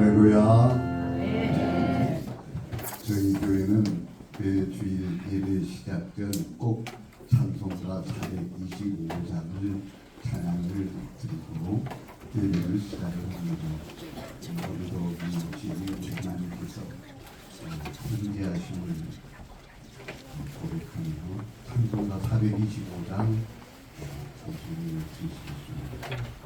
할렐루야. 저희 교회는 주일 예배 시작 전 꼭 찬송가 425장을 찬양을 드리고 예배를 시작합니다. 오늘도 주님 하나님께서 존재하심을 고백하며 찬송가 425장 소식을 드리시겠습니다.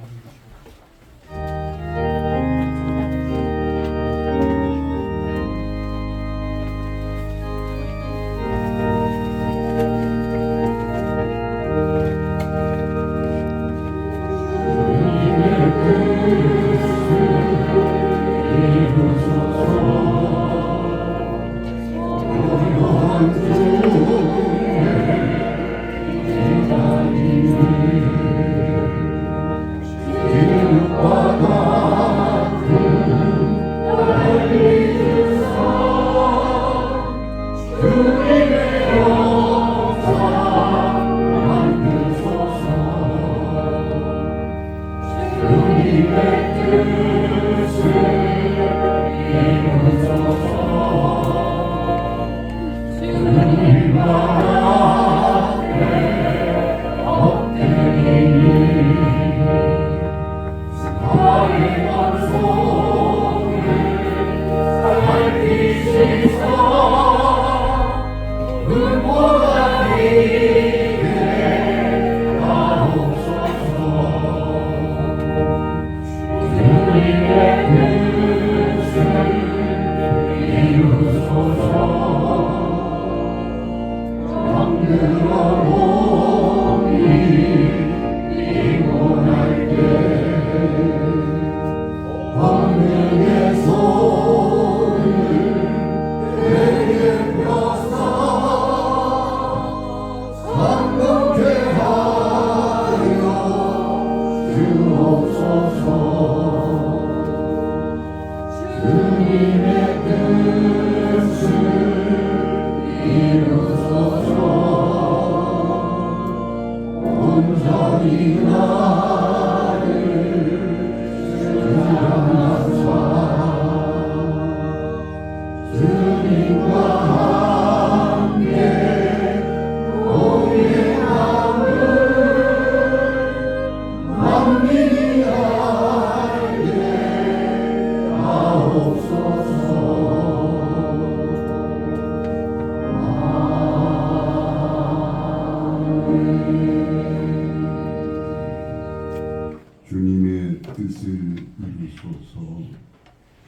주님의 뜻을 이루소서.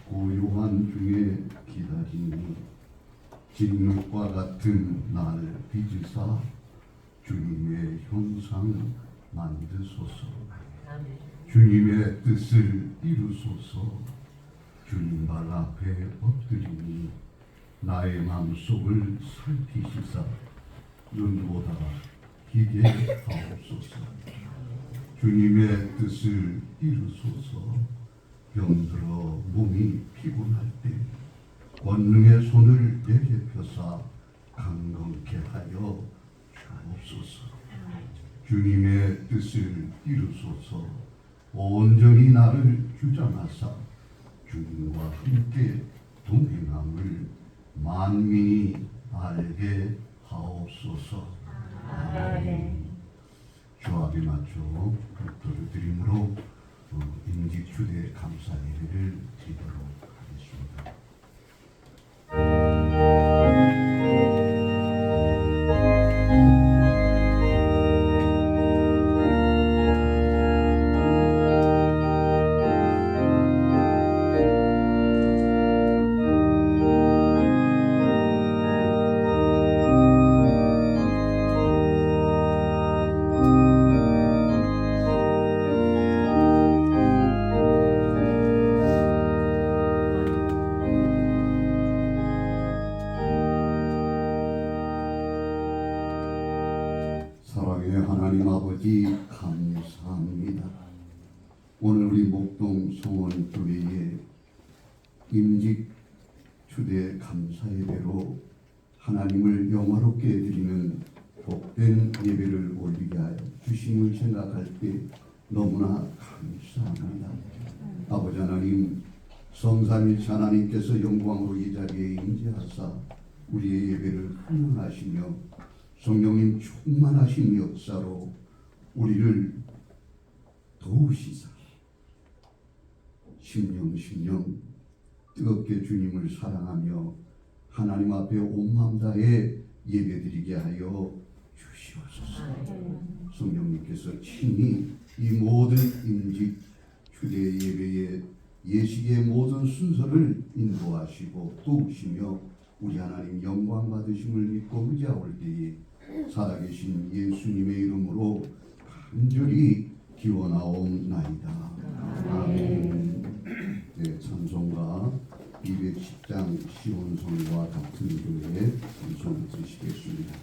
고요한 중에 기다리니 진흙과 같은 날 빚으사 주님의 형상 만드소서. 주님의 뜻을 이루소서. 주님 발 앞에 엎드리니 나의 마음속을 살피시사 눈보다 기게 하옵소서. 주님의 뜻을 이루소서. 병들어 몸이 피곤할 때 권능의 손을 내게 펴사 강건케 하여 주옵소서. 주님의 뜻을 이루소서. 온전히 나를 주장하사 주님과 함께 동행함을 만민이 알게 하옵소서. 아멘. 조합에 맞춰 기도를 드림으로 임직추대 감사 예배를 드리도록 하겠습니다. 사랑의 하나님 아버지 감사합니다. 오늘 우리 목동 성원교회에 임직 추대 감사 예배로 하나님을 영화롭게 드리는 복된 예배를 올리게 하여 주심을 생각할 때 너무나 감사합니다. 아버지 하나님, 성삼일체 하나님께서 영광으로 이 자리에 임재하사 우리의 예배를 흥하시며 성령님 충만하신 역사로 우리를 도우시사 심령 뜨겁게 주님을 사랑하며 하나님 앞에 온 마음 다해 예배드리게 하여 주시옵소서. 성령님께서 친히 이 모든 임직 주례 예배의 예식의 모든 순서를 인도하시고 도우시며 우리 하나님 영광 받으심을 믿고 의지하올 때에 살아계신 예수님의 이름으로 간절히 기원하옵나이다. 아멘. 네, 찬송가 210장 시온성과 같은 교회 찬송 드시겠습니다.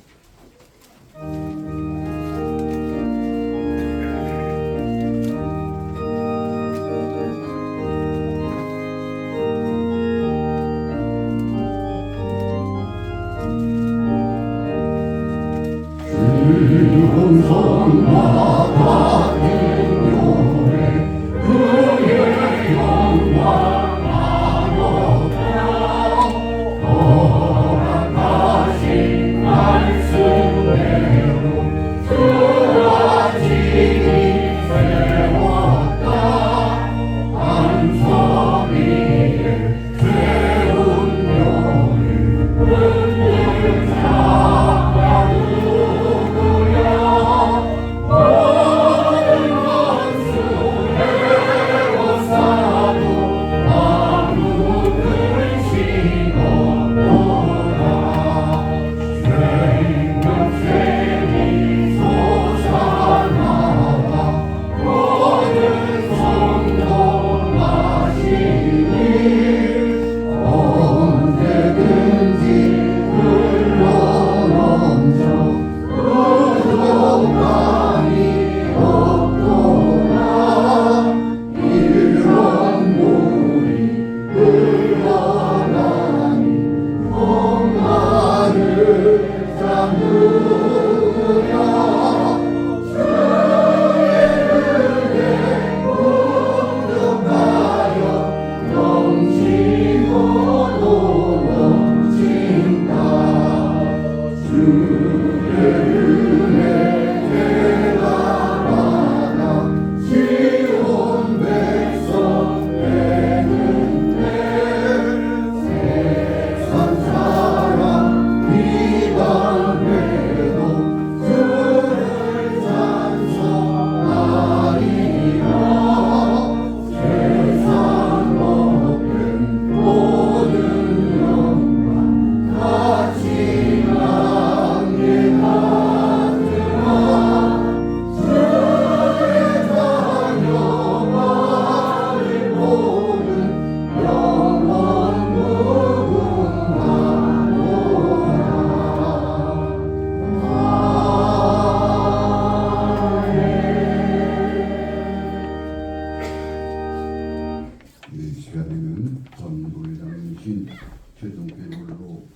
최종배우로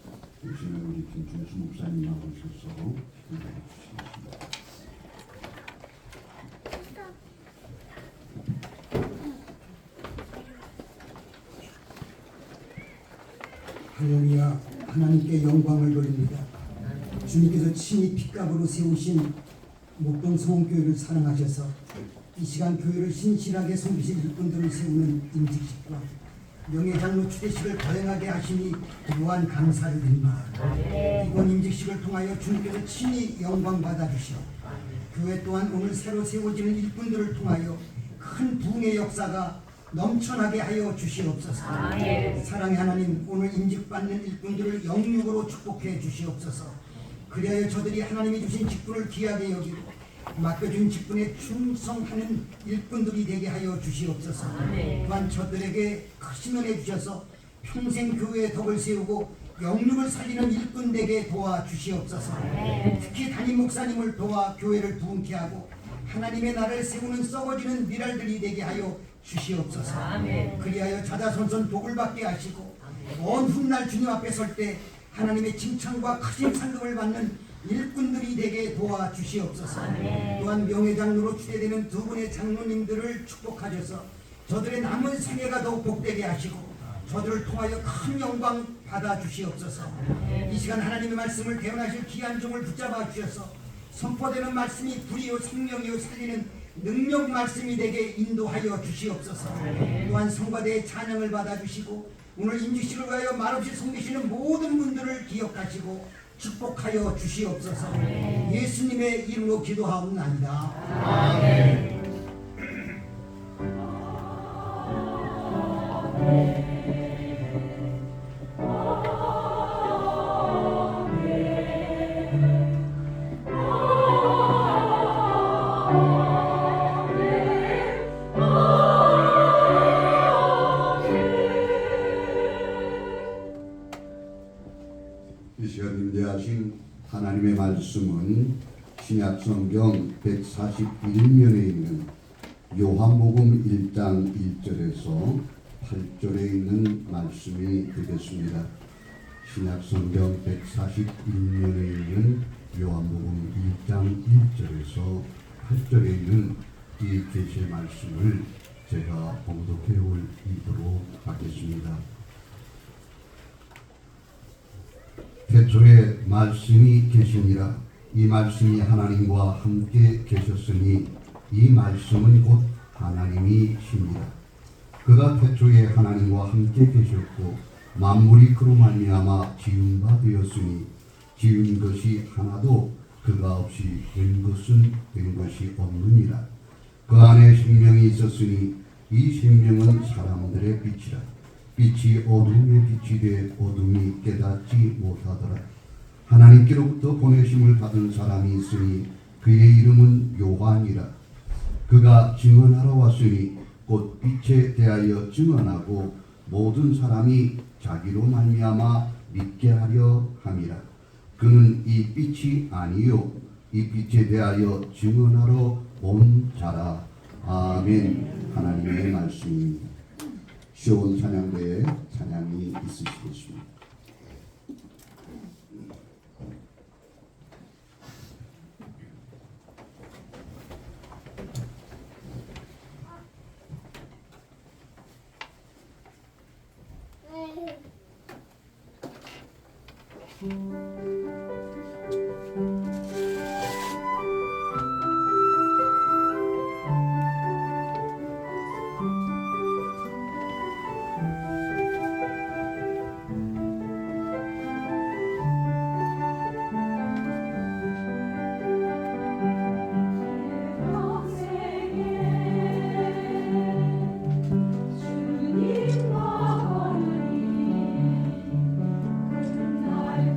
오시는 우리 김준수 목사님 나오셔서 인사해 주시겠습니다. 할렐루야. 하나님께 영광을 돌립니다. 주님께서 친히 핏값으로 세우신 목동 성교회를 사랑하셔서 이 시간 교회를 신실하게 섬기신 일꾼들을 세우는 임직식과 명예장로 추대식을 거행하게 하시니 무한 감사를 드립니다. 이번 임직식을 통하여 주님께서 친히 영광 받아주시어 교회 또한 오늘 새로 세워지는 일꾼들을 통하여 큰 부흥의 역사가 넘쳐나게 하여 주시옵소서. 사랑의 하나님, 오늘 임직받는 일꾼들을 영육으로 축복해 주시옵소서. 그리하여 저들이 하나님이 주신 직분을 귀하게 여기고 맡겨준 직분에 충성하는 일꾼들이 되게 하여 주시옵소서. 또한 저들에게 크신 은혜 주셔서 평생 교회의 덕을 세우고 영육을 살리는 일꾼 되게 도와주시옵소서. 특히 담임 목사님을 도와 교회를 부흥케 하고 하나님의 나라를 세우는 썩어지는 미랄들이 되게 하여 주시옵소서. 그리하여 자자손손 복을 받게 하시고 먼 훗날 주님 앞에 설 때 하나님의 칭찬과 크신 상급을 받는 일꾼들이 되게 도와주시옵소서. 또한 명예장로로 추대되는 두 분의 장로님들을 축복하셔서 저들의 남은 생애가 더욱 복되게 하시고 저들을 통하여 큰 영광 받아 주시옵소서. 이 시간 하나님의 말씀을 대언하실 귀한 종을 붙잡아 주셔서 선포되는 말씀이 불이요 생명이요 살리는 능력 말씀이 되게 인도하여 주시옵소서. 또한 성과대의 찬양을 받아 주시고 오늘 임주식을 위하여 말없이 섬기시는 모든 분들을 기억하시고 축복하여 주시옵소서. 예수님의 이름으로 기도하옵나이다. 아멘. 이 시간 임대하신 하나님의 말씀은 신약성경 141면에 있는 요한복음 1장 1절에서 8절에 있는 말씀이 되겠습니다. 신약성경 141면에 있는 요한복음 1장 1절에서 8절에 있는 이 계시의 말씀을 제가 봉독해 올리도록 하겠습니다. 태초에 말씀이 계시니라. 이 말씀이 하나님과 함께 계셨으니 이 말씀은 곧 하나님이시니라. 그가 태초에 하나님과 함께 계셨고 만물이 그로 말미암아 지은 바 되었으니 지은 것이 하나도 그가 없이 된 것은 된 것이 없느니라. 그 안에 생명이 있었으니 이 생명은 사람들의 빛이라. 빛이 어둠에 빛이 돼 어둠이 깨닫지 못하더라. 하나님께로부터 보내심을 받은 사람이 있으니 그의 이름은 요한이라. 그가 증언하러 왔으니 곧 빛에 대하여 증언하고 모든 사람이 자기로 말미암아 믿게 하려 함이라. 그는 이 빛이 아니요 이 빛에 대하여 증언하러 온 자라. 아멘. 하나님의 말씀입니다. 시온 찬양대에 찬양이 있으시겠습니다. 주님과 걸으니 날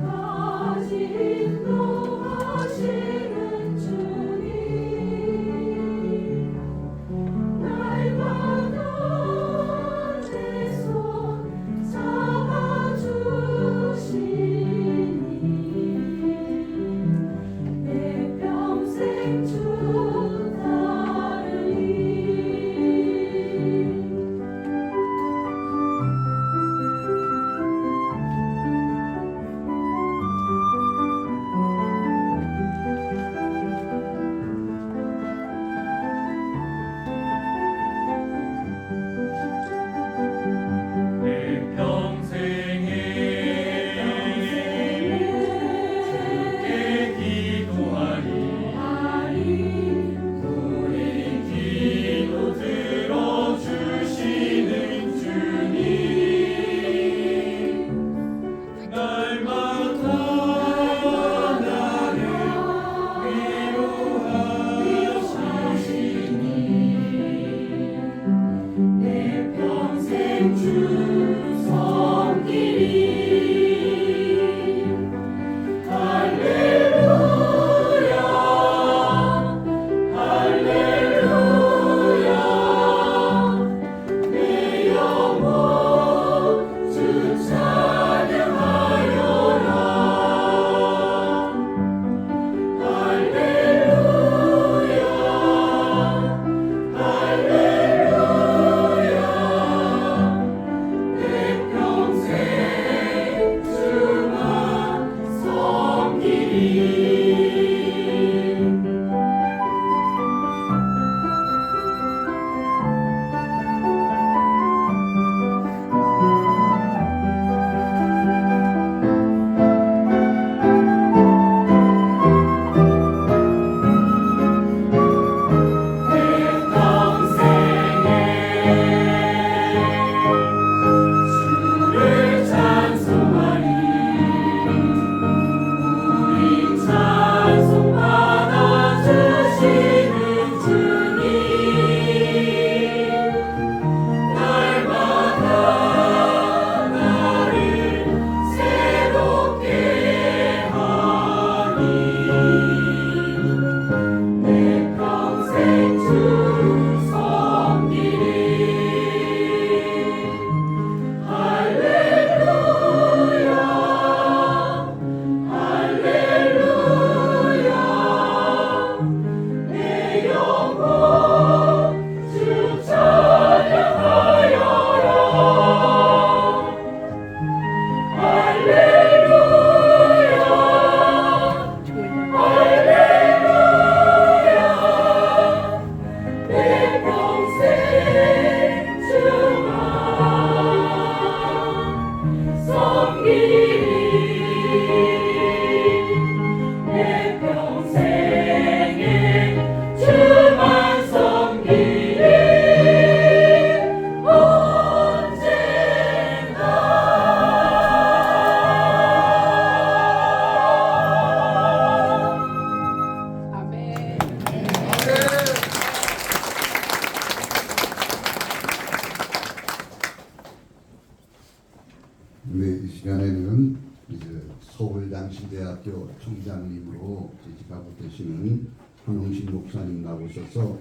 시간에는 이제 서울양신대학교 총장님으로 재직하고 계시는 한홍신 목사님 나오셔서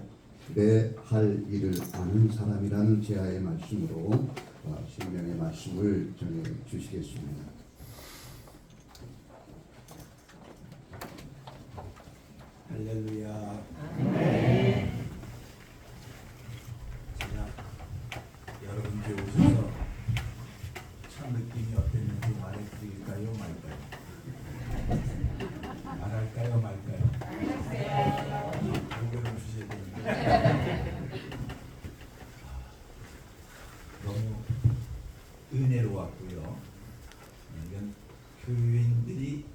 내 할 일을 아는 사람이라는 제아의 말씀으로 신명의 말씀을 전해 주시겠습니다. 할렐루야. 제가 여러분께 오셔서 첫 느낌이 어땠는지 말해드릴까요, 말까요? 말할까요, 말까요? 의견을 주셔야 됩니다. 너무 은혜로웠고요. 이건 교인들이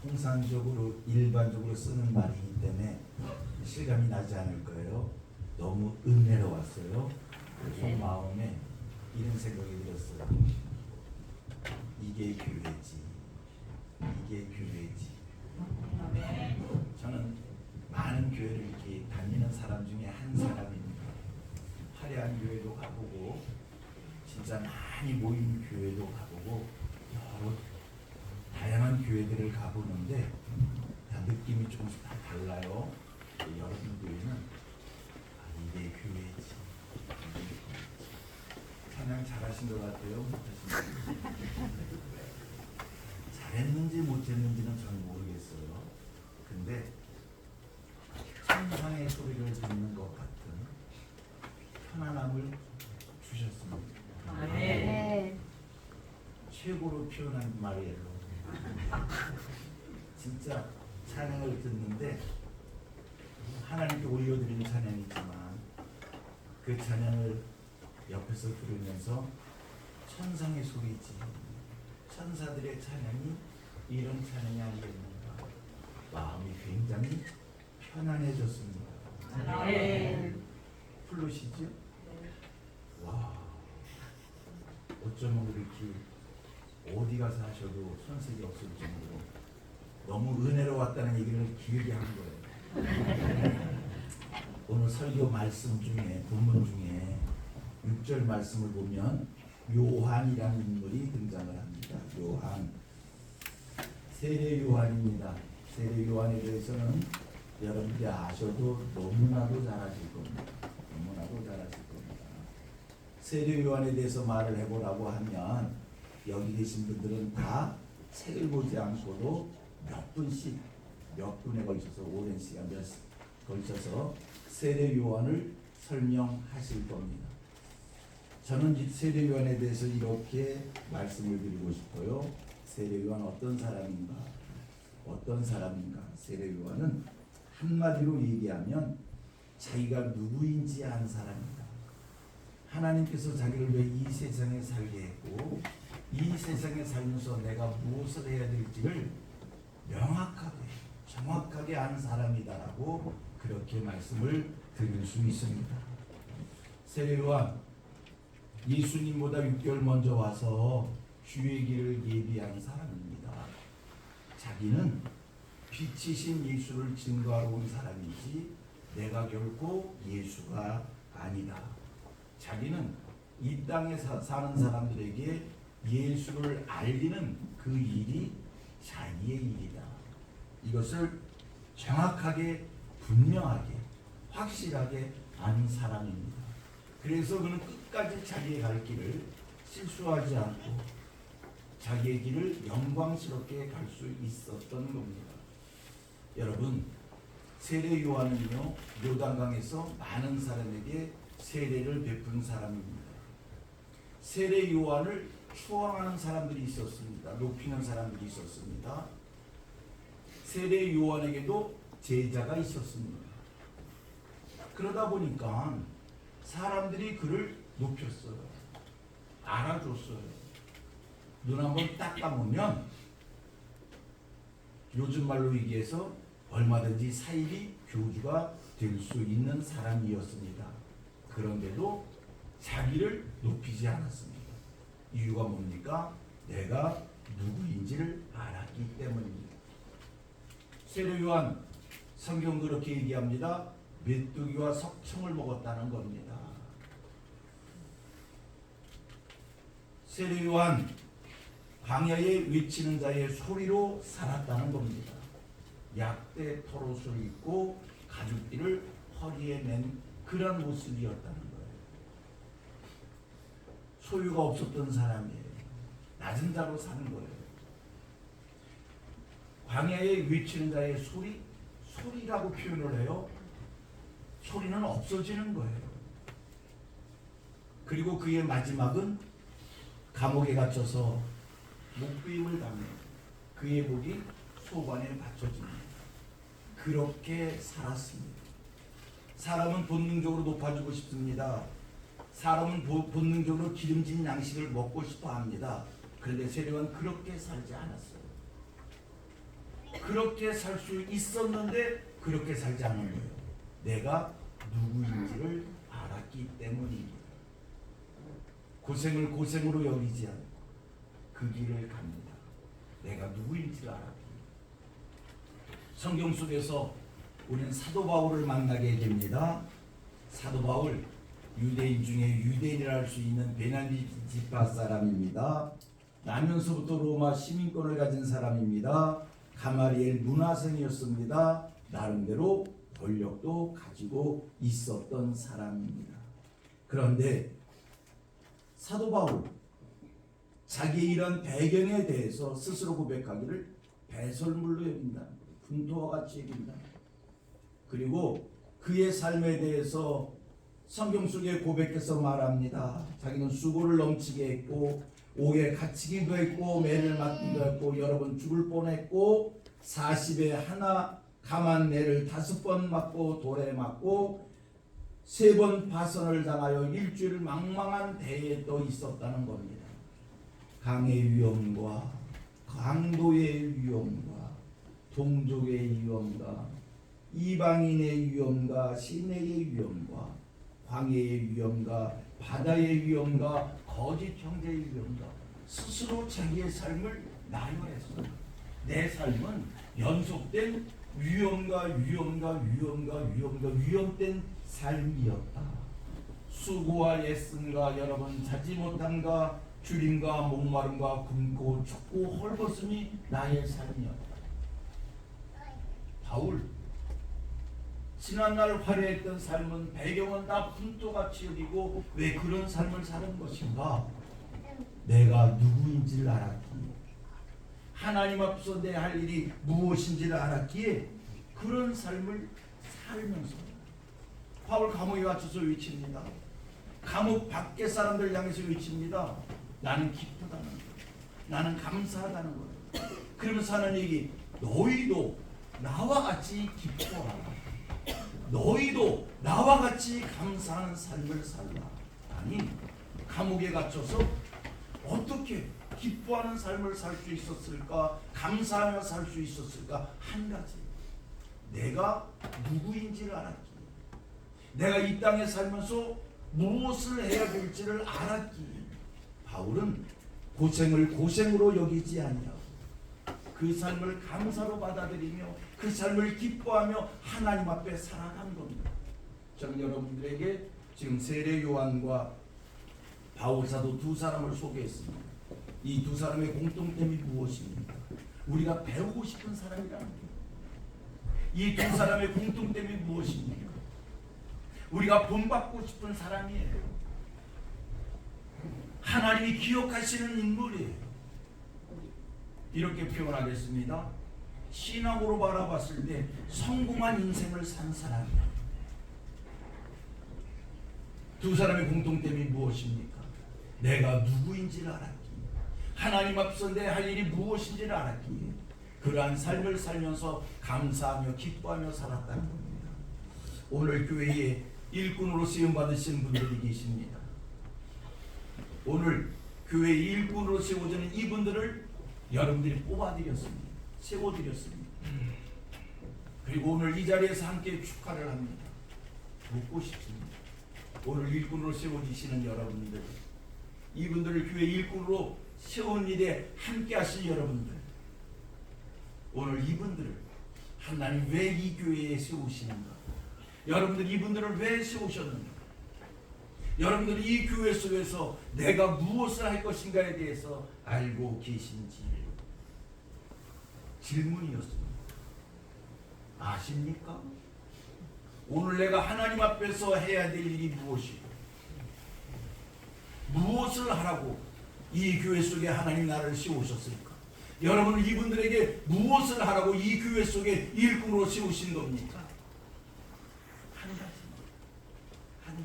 통상적으로 일반적으로 쓰는 말이기 때문에 실감이 나지 않을 거예요. 너무 은혜로웠어요. 그래서 마음에 이런 생각이 들었어요. 이게 교회지. 이게 교회지. 저는 많은 교회를 이렇게 다니는 사람 중에 한 사람입니다. 화려한 교회도 가보고 진짜 많이 모인 교회도 가보고 여러 다양한 교회들을 가보는데 다 느낌이 조금씩 다 달라요. 여러분 교회는 이게 교회지. 찬양 잘하신 것 같아요. 잘했는지 못했는지는 저는 모르겠어요. 근데 천상의 소리를 듣는 것 같은 편안함을 주셨습니다. 아멘. 최고로 표현한 말이에요. 진짜 찬양을 듣는데 하나님께 올려드리는 찬양이지만 그 찬양을 옆에서 들으면서 천상의 소리지, 천사들의 찬양이 이런 찬양이 아니겠는가, 마음이 굉장히 편안해졌습니다. 아멘. 풀르시죠? 와, 어쩌면 그렇게 어디 가서 하셔도 손색이 없을 정도로 너무 은혜로웠다는 얘기를 길게 한 거예요. 오늘 설교 말씀 중에, 본문 중에 6절 말씀을 보면 요한이라는 인물이 등장을 합니다. 요한, 세례 요한입니다. 세례 요한에 대해서는 여러분들이 아셔도 너무나도 잘 아실 겁니다. 너무나도 잘 아실 겁니다. 세례 요한에 대해서 말을 해보라고 하면 여기 계신 분들은 다 책을 보지 않고도 몇 분씩, 몇 분에 걸쳐서 오랜 시간 걸쳐서 세례 요한을 설명하실 겁니다. 저는 이 세례 요한에 대해서 이렇게 말씀을 드리고 싶어요. 세례 요한 어떤 사람인가? 어떤 사람인가? 세례 요한은 한마디로 얘기하면 자기가 누구인지 아는 사람이다. 하나님께서 자기를 왜 이 세상에 살게 했고 이 세상에 살면서 내가 무엇을 해야 될지를 명확하게 정확하게 아는 사람이다라고 그렇게 말씀을 드릴 수 있습니다. 세례 요한 예수님보다 6개월 먼저 와서 주의 길을 예비한 사람입니다. 자기는 빛이신 예수를 증거하러 온 사람이지 내가 결코 예수가 아니다. 자기는 이 땅에 사는 사람들에게 예수를 알리는 그 일이 자기의 일이다. 이것을 정확하게 분명하게 확실하게 아는 사람입니다. 그래서 그는 끝까지 자기의 갈 길을 실수하지 않고 자기의 길을 영광스럽게 갈 수 있었던 겁니다. 여러분, 세례 요한은요 요단강에서 많은 사람에게 세례를 베푼 사람입니다. 세례 요한을 추앙하는 사람들이 있었습니다. 높이는 사람들이 있었습니다. 세례 요한에게도 제자가 있었습니다. 그러다 보니까 사람들이 그를 높였어요. 알아줬어요. 눈 한번 딱 감으면 요즘 말로 얘기해서 얼마든지 사이비 교주가 될 수 있는 사람이었습니다. 그런데도 자기를 높이지 않았습니다. 이유가 뭡니까? 내가 누구인지를 알았기 때문입니다. 세례 요한 성경 그렇게 얘기합니다. 메뚜기와 석청을 먹었다는 겁니다. 세례 요한 광야에 외치는 자의 소리로 살았다는 겁니다. 약대 털옷을 입고 가죽띠를 허리에 맨 그런 모습이었다는 거예요. 소유가 없었던 사람이에요. 낮은 자로 사는 거예요. 광야에 외치는 자의 소리라고 표현을 해요. 소리는 없어지는 거예요. 그리고 그의 마지막은 감옥에 갇혀서 목부임을 당해 그의 목이 소관에 받쳐집니다. 그렇게 살았습니다. 사람은 본능적으로 높아지고 싶습니다. 사람은 본능적으로 기름진 양식을 먹고 싶어 합니다. 그런데 세례요한은 그렇게 살지 않았어요. 그렇게 살 수 있었는데 그렇게 살지 않은 거예요. 내가 누구인지를 알았기 때문입니다. 고생을 고생으로 여기지 않고 그 길을 갑니다. 내가 누구인지를 알았기. 성경 속에서 우리는 사도 바울을 만나게 됩니다. 사도 바울, 유대인 중에 유대인이라 할 수 있는 베냐민 지파 사람입니다. 나면서부터 로마 시민권을 가진 사람입니다. 가마리엘 문화생이었습니다. 나름대로 권력도 가지고 있었던 사람입니다. 그런데 사도 바울, 자기의 이런 배경에 대해서 스스로 고백하기를 배설물로 여긴다. 분토와 같이 여긴다. 그리고 그의 삶에 대해서 성경 속에 고백해서 말합니다. 자기는 수고를 넘치게 했고 옥에 갇히기도 했고 매를 맞기도 했고 여러 번 죽을 뻔했고 40에 하나 감한 매를 5번 맞고 돌에 맞고 3번 파선을 당하여 일주일 망망한 대에 또 있었다는 겁니다. 강의 위험과 강도의 위험과 동족의 위험과 이방인의 위험과 시내의 위험과 광야의 위험과 바다의 위험과 거짓 형제의 위험과 스스로 자기의 삶을 나열했어요. 내 삶은 연속된 위험된 삶이었다. 수고와 애씀과 여러 번 자지 못함과 주림과 목마름과 굶고 춥고 헐벗음이 나의 삶이었다. 바울, 지난날 화려했던 삶은 배경은 다 분토같이 여기고 왜 그런 삶을 사는 것인가? 내가 누구인지를 알았기에, 하나님 앞에서 내 할 일이 무엇인지를 알았기에 그런 삶을 살면서 바울 감옥에 갇혀서 외칩니다. 감옥 밖의 사람들 향해서 외칩니다. 나는 기쁘다는 거예요. 나는 감사하다는 거예요. 그러면서 하는 얘기, 너희도 나와 같이 기뻐하라. 너희도 나와 같이 감사하는 삶을 살라. 아니, 감옥에 갇혀서 어떻게 기뻐하는 삶을 살 수 있었을까? 감사하며 살 수 있었을까? 한 가지, 내가 누구인지를 알았기, 내가 이 땅에 살면서 무엇을 해야 될지를 알았기, 바울은 고생을 고생으로 여기지 아니하고 그 삶을 감사로 받아들이며 그 삶을 기뻐하며 하나님 앞에 살아간 겁니다. 저는 여러분들에게 지금 세례 요한과 바울 사도 두 사람을 소개했습니다. 이 두 사람의 공통점이 무엇입니까? 우리가 배우고 싶은 사람이라는 거예요. 이 두 사람의 공통점이 무엇입니까? 우리가 본받고 싶은 사람이에요. 하나님이 기억하시는 인물이에요. 이렇게 표현하겠습니다. 신앙으로 바라봤을 때 성공한 인생을 산 사람이에요. 두 사람의 공통점이 무엇입니까? 내가 누구인지를 알았기에, 하나님 앞서 내 할 일이 무엇인지를 알았기에 그러한 삶을 살면서 감사하며 기뻐하며 살았다는 겁니다. 오늘 교회에 일꾼으로 세움받으신 분들이 계십니다. 오늘 교회 일꾼으로 세워지는 이분들을 여러분들이 뽑아드렸습니다. 세워드렸습니다. 그리고 오늘 이 자리에서 함께 축하를 합니다. 묻고 싶습니다. 오늘 일꾼으로 세워지시는 여러분들, 이분들을 교회 일꾼으로 세운 일에 함께 하신 여러분들, 오늘 이분들을 하나님 왜 이 교회에 세우시는가? 여러분들 이분들을 왜 세우셨는가? 여러분들이 이 교회 속에서 내가 무엇을 할 것인가에 대해서 알고 계신지 질문이었습니다. 아십니까? 오늘 내가 하나님 앞에서 해야 될 일이 무엇이고 무엇을 하라고 이 교회 속에 하나님 나라를 세우셨을까? 여러분은 이분들에게 무엇을 하라고 이 교회 속에 일꾼으로 세우신 겁니까? 한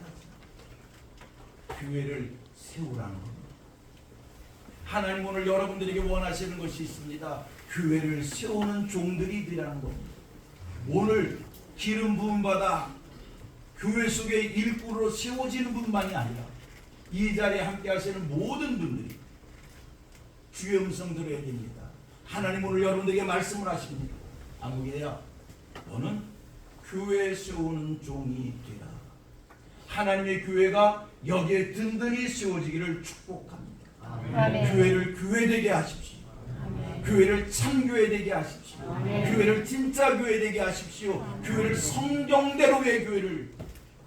가지 교회를 세우라는 겁니다. 하나님 오늘 여러분들에게 원하시는 것이 있습니다. 교회를 세우는 종들이 되라는 겁니다. 오늘 기름 부음 받아 교회 속에 일꾼으로 세워지는 분만이 아니라 이 자리에 함께 하시는 모든 분들이 주의 음성 들어야 됩니다. 하나님 오늘 여러분들에게 말씀을 하십니다. 아무개야 너는 교회에 세우는 종이 되라. 하나님의 교회가 여기에 든든히 세워지기를 축복합니다. 아멘. 교회를 교회되게 하십시오. 아멘. 교회를 참교회 되게 하십시오. 아멘. 교회를 진짜 교회 되게 하십시오. 교회를 성경대로의 교회를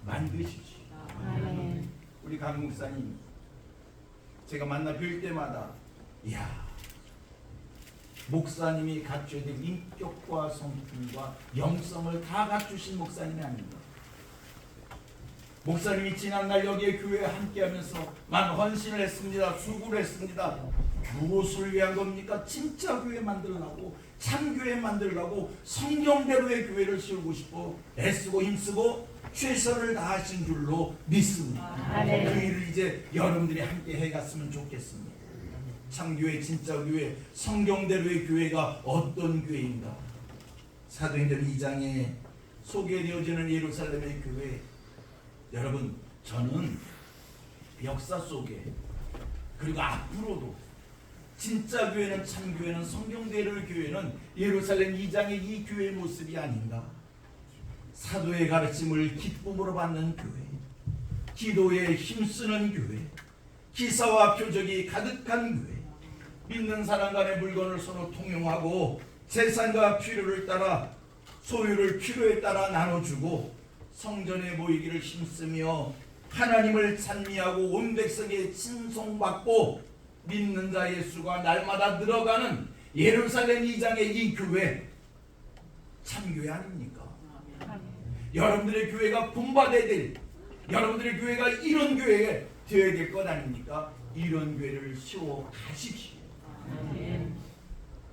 만드십시오. 아멘. 우리 강 목사님 제가 만나 뵐 때마다 이야 목사님이 갖춰야 될 인격과 성품과 영성을 다 갖추신 목사님이 아닙니다. 목사님이 지난날 여기에 교회에 함께하면서 많은 헌신을 했습니다. 수고를 했습니다. 무엇을 위한 겁니까? 진짜 교회 만들려고 참교회 만들려고 성경대로의 교회를 세우고 싶어 애쓰고 힘쓰고 최선을 다하신 줄로 믿습니다. 아멘. 그 일을 이제 여러분들이 함께 해갔으면 좋겠습니다. 참교회 진짜 교회 성경대로의 교회가 어떤 교회인가? 사도행전 2장에 소개되어지는 예루살렘의 교회, 여러분 저는 역사 속에 그리고 앞으로도 진짜 교회는 참교회는 성경대로의 교회는 예루살렘 2장의 이 교회의 모습이 아닌가. 사도의 가르침을 기쁨으로 받는 교회, 기도에 힘쓰는 교회, 기사와 표적이 가득한 교회, 믿는 사람 간의 물건을 서로 통용하고 재산과 필요를 따라 소유를 필요에 따라 나눠주고 성전에 모이기를 힘쓰며 하나님을 찬미하고 온 백성의 친송받고 믿는 자의 수가 날마다 늘어가는 예루살렘 2장의 이 교회 참교회 아닙니까? 여러분들의 교회가 본받아야 될, 여러분들의 교회가 이런 교회가 되어야 될 것 아닙니까? 이런 교회를 세워 가십시오.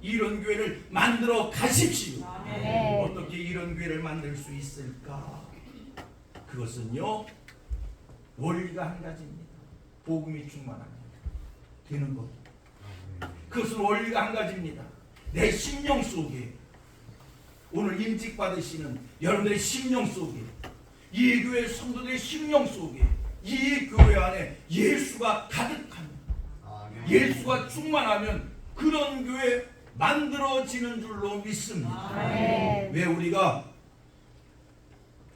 이런 교회를 만들어 가십시오. 어떻게 이런 교회를 만들 수 있을까? 그것은요 원리가 한 가지입니다. 복음이 충만하면 되는 겁니다. 그것은 원리가 한 가지입니다. 내 심령 속에 오늘 임직 받으시는 여러분들의 심령 속에 이 교회 성도들의 심령 속에 이 교회 안에 예수가 가득하면 예수가 충만하면 그런 교회 만들어지는 줄로 믿습니다. 아멘. 왜 우리가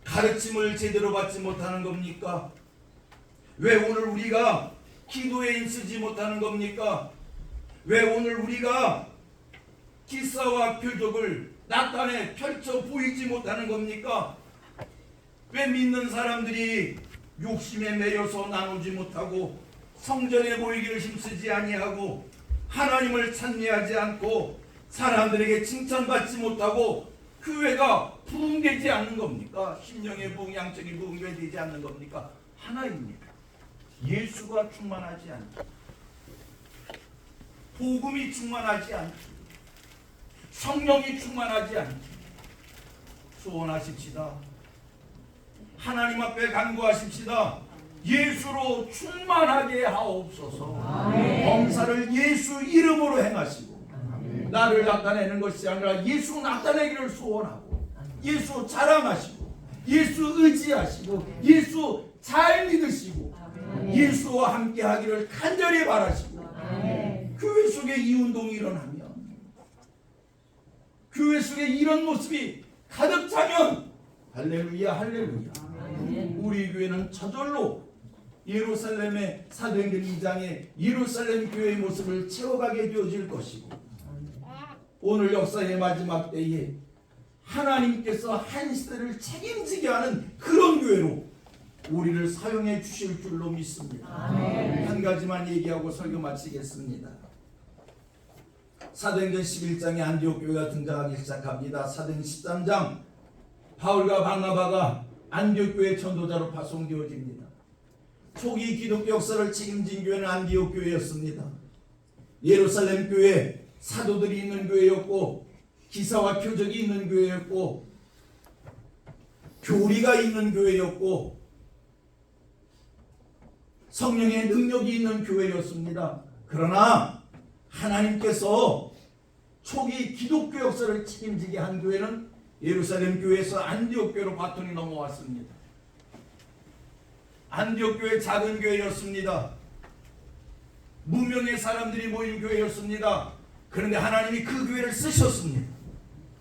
가르침을 제대로 받지 못하는 겁니까? 왜 오늘 우리가 기도에 힘쓰지 못하는 겁니까? 왜 오늘 우리가 기사와 표적을 나타내 펼쳐 보이지 못하는 겁니까? 왜 믿는 사람들이 욕심에 매여서 나누지 못하고 성전에 모이기를 힘쓰지 아니하고 하나님을 찬미하지 않고 사람들에게 칭찬받지 못하고 교회가 부흥되지 않는 겁니까? 심령의 부흥, 양적인 부흥이 되지 않는 겁니까? 하나입니다. 예수가 충만하지 않고 복음이 충만하지 않고 성령이 충만하지 않고 소원하십시다. 하나님 앞에 간구하십시다. 예수로 충만하게 하옵소서. 범사를 예수 이름으로 행하시고 나를 나타내는 것이 아니라 예수 나타내기를 소원하고 예수 자랑하시고 예수 의지하시고 예수 잘 믿으시고 예수와 함께 하기를 간절히 바라시고 교회 속에 이 운동이 일어나면 교회 속에 이런 모습이 가득 차면 할렐루야 할렐루야. 우리 교회는 저절로 예루살렘의 사도행전 2장의 예루살렘 교회의 모습을 채워가게 되어질 것이고 오늘 역사의 마지막 때에 하나님께서 한 시대를 책임지게 하는 그런 교회로 우리를 사용해 주실 줄로 믿습니다. 한 가지만 얘기하고 설교 마치겠습니다. 사도행전 11장에 안디옥 교회가 등장하기 시작합니다. 사도행전 13장 바울과 바나바가 안디옥 교회 전도자로 파송되어집니다. 초기 기독교 역사를 책임진 교회는 안디옥 교회였습니다. 예루살렘 교회 사도들이 있는 교회였고 기사와 표적이 있는 교회였고 교리가 있는 교회였고 성령의 능력이 있는 교회였습니다. 그러나 하나님께서 초기 기독교 역사를 책임지게 한 교회는 예루살렘 교회에서 안디옥 교회로 바톤이 넘어왔습니다. 안디옥 교회 작은 교회였습니다. 무명의 사람들이 모인 교회였습니다. 그런데 하나님이 그 교회를 쓰셨습니다.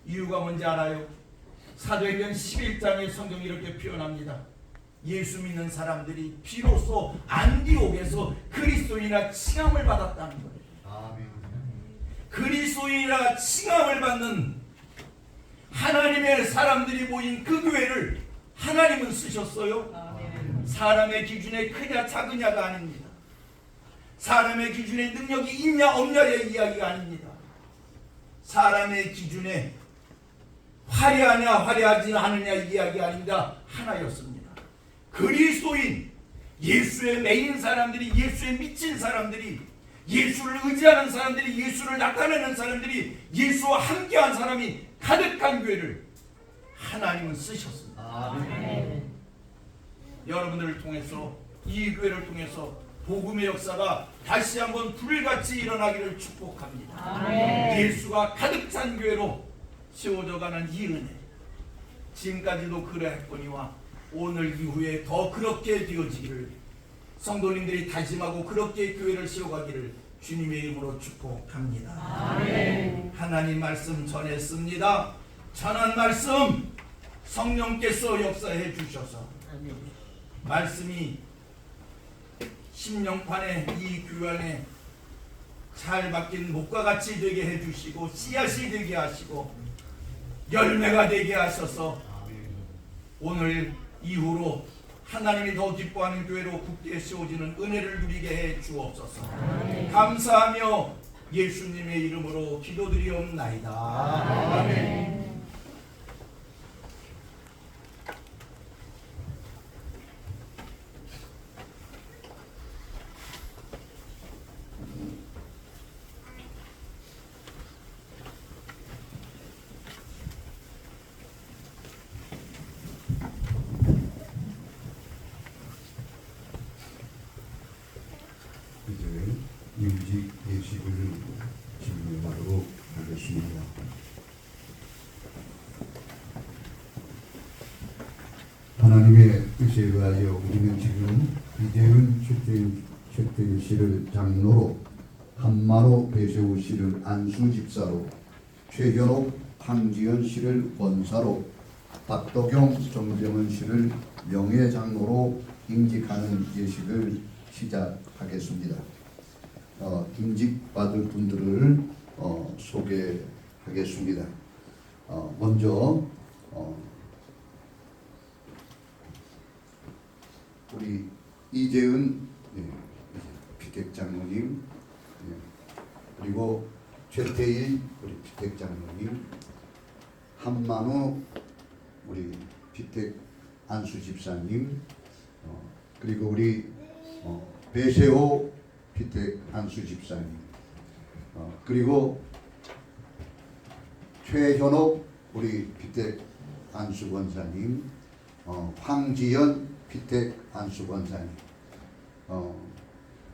이유가 뭔지 알아요? 사도행전 11장의 성경이 이렇게 표현합니다. 예수 믿는 사람들이 비로소 안디옥에서 그리스도인이라 칭함을 받았다는 거예요. 그리스도인이라 칭함을 받는 하나님의 사람들이 모인 그 교회를 하나님은 쓰셨어요. 사람의 기준에 크냐 작으냐가 아닙니다. 사람의 기준에 능력이 있냐 없냐의 이야기가 아닙니다. 사람의 기준에 화려하냐 화려하지 않느냐 이야기 아닙니다. 하나였습니다. 그리스도인, 예수의 메인 사람들이, 예수에 미친 사람들이, 예수를 의지하는 사람들이, 예수를 나타내는 사람들이, 예수와 함께한 사람이 가득한 교회를 하나님은 쓰셨습니다. 아멘. 여러분들을 통해서, 이 교회를 통해서 복음의 역사가 다시 한번 불같이 일어나기를 축복합니다. 아멘. 예수가 가득 찬 교회로 세워져가는 이 은혜, 지금까지도 그러했거니와 오늘 이후에 더 그렇게 되어지기를 성도님들이 다짐하고 그렇게 교회를 세워가기를 주님의 이름으로 축복합니다. 아멘. 하나님 말씀 전했습니다. 전한 말씀 성령께서 역사해 주셔서 말씀이 심령판에 이 교회 안에 잘 박힌 목과 같이 되게 해주시고 씨앗이 되게 하시고 열매가 되게 하셔서 오늘 이후로 하나님이 더 기뻐하는 교회로 굳게 세워지는 은혜를 누리게 해 주옵소서. 감사하며 예수님의 이름으로 기도드리옵나이다. 아멘. 이제 임직 예식을 진행하도록 하겠습니다. 하나님의 뜻에 의하여 우리는 지금 이재훈 최태인 씨를 장로로, 한만호 배세우 씨를 안수 집사로, 최현옥 황지연 씨를 권사로, 박도경 정병은 씨를 명예장로로 임직하는 예식을 시작하겠습니다. 임직받을 분들을 소개하겠습니다. 먼저 우리 이재은 피택장로님, 그리고 최태일 우리 피택장로님, 한만호 우리 피택 안수집사님, 그리고 우리 배세호 피택 안수집사님, 그리고 최현옥 우리 피택 안수권사님, 황지연 피택 안수권사님,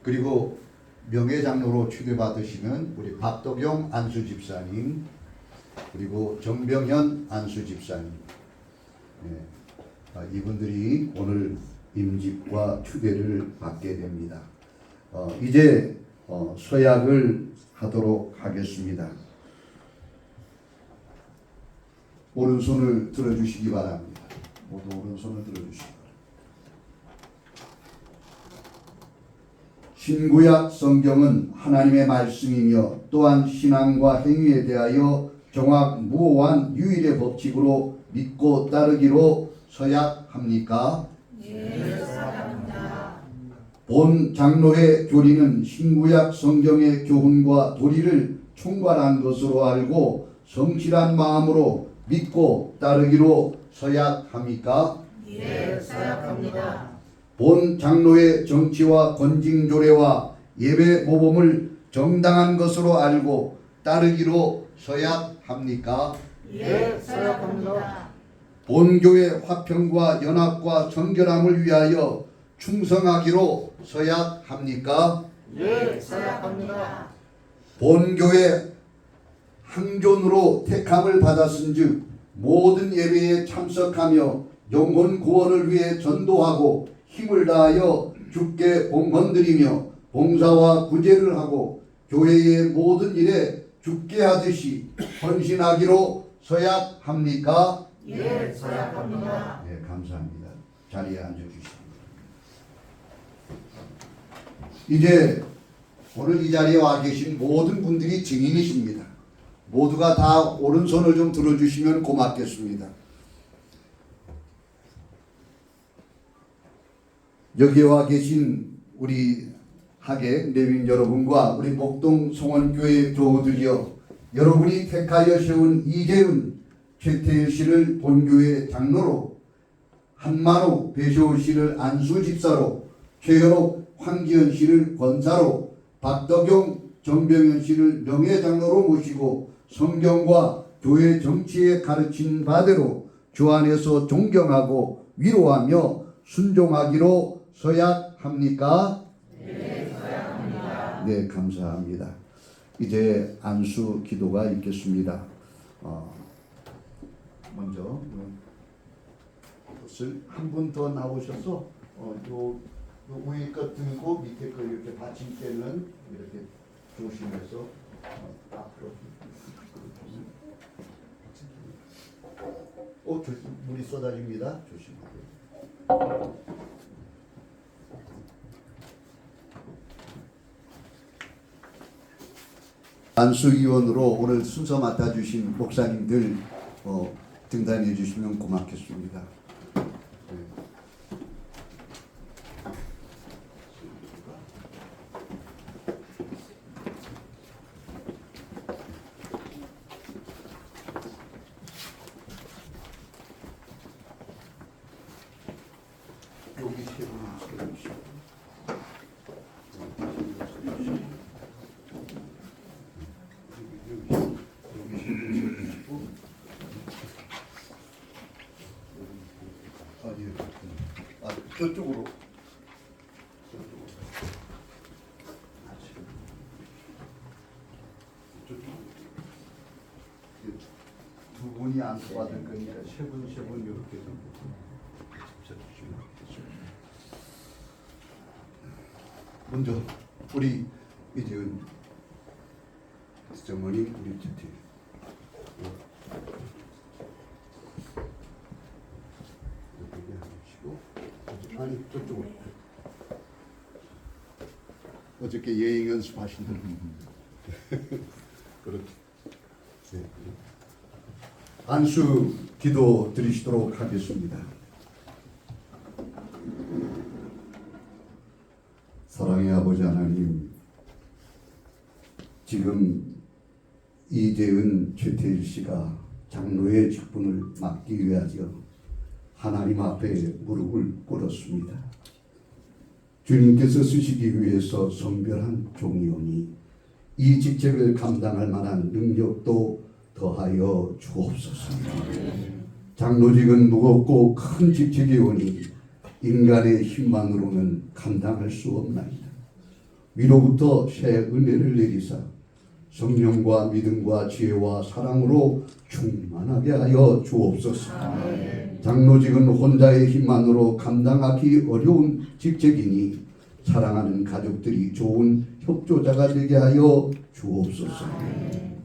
그리고 명예장로로 추대받으시는 우리 박도경 안수집사님, 그리고 정병현 안수집사님, 이분들이 오늘 임직과 추대를 받게 됩니다. 이제 서약을 하도록 하겠습니다. 오른손을 들어주시기 바랍니다. 모두 오른손을 들어주시기 바랍니다. 신구약 성경은 하나님의 말씀이며 또한 신앙과 행위에 대하여 정확 무오한 유일의 법칙으로 믿고 따르기로 서약합니까? 예. 본 장로의 교리는 신구약 성경의 교훈과 도리를 총괄한 것으로 알고 성실한 마음으로 믿고 따르기로 서약합니까? 예, 서약합니다. 본 장로의 정치와 권징 조례와 예배 모범을 정당한 것으로 알고 따르기로 서약합니까? 예, 서약합니다. 본교회 화평과 연합과 성결함을 위하여 충성하기로 서약합니까? 예, 서약합니다. 본교회 항존으로 택함을 받았은즉 모든 예배에 참석하며 영혼 구원을 위해 전도하고 힘을 다하여 주께 봉헌드리며 봉사와 구제를 하고 교회의 모든 일에 주께 하듯이 헌신하기로 서약합니까? 예, 서약합니다. 네, 감사합니다. 자리에 앉아주시기 이제 오늘 이 자리에 와 계신 모든 분들이 증인이십니다. 모두가 다 오른손을 좀 들어주시면 고맙겠습니다. 여기 와 계신 우리 하객 내빈 여러분과 우리 목동 송원교회 교우들이여, 여러분이 택하여 세운 이재은, 최태일 씨를 본교회 장로로, 한만호, 배시호 씨를 안수 집사로, 최현옥, 황지연 씨를 권사로, 박덕용, 정병현 씨를 명예장로로 모시고 성경과 교회 정치에 가르친 바대로 주 안에서 존경하고 위로하며 순종하기로 서약합니까? 네, 서약합니다. 네, 감사합니다. 이제 안수 기도가 있겠습니다. 먼저 것을 한 분 더 나오셔서 요 위에 것 들고 밑에 거 이렇게 받침대는 이렇게 조심해서 앞으로. 조심, 물이 쏟아집니다. 조심하세요. 안수위원으로 오늘 순서 맡아주신 목사님들 등단해 주시면 고맙겠습니다. 여기 세 분이 세우시고 저쪽으로. 두 분이 안수 받을 거니까 세 분 이렇게 좀 붙여주시면 좋겠습니다. 먼저 우리 이재은 정원님, 우리 주택. 아니 저쪽으로. 어저께 예행 연습하신다는 그렇게. 네. 안수 기도 드리시도록 하겠습니다. 사랑의 아버지 하나님, 지금 이재은, 최태일 씨가 장로의 직분을 맡기 위하여 하나님 앞에 무릎을 꿇었습니다. 주님께서 쓰시기 위해서 선별한 종이오니 이 직책을 감당할 만한 능력도 더하여 주옵소서. 장로직은 무겁고 큰 직책이오니 인간의 힘만으로는 감당할 수 없나이다. 위로부터 새 은혜를 내리사 성령과 믿음과 지혜와 사랑으로 충만하게 하여 주옵소서. 장로직은 혼자의 힘만으로 감당하기 어려운 직책이니 사랑하는 가족들이 좋은 협조자가 되게 하여 주옵소서.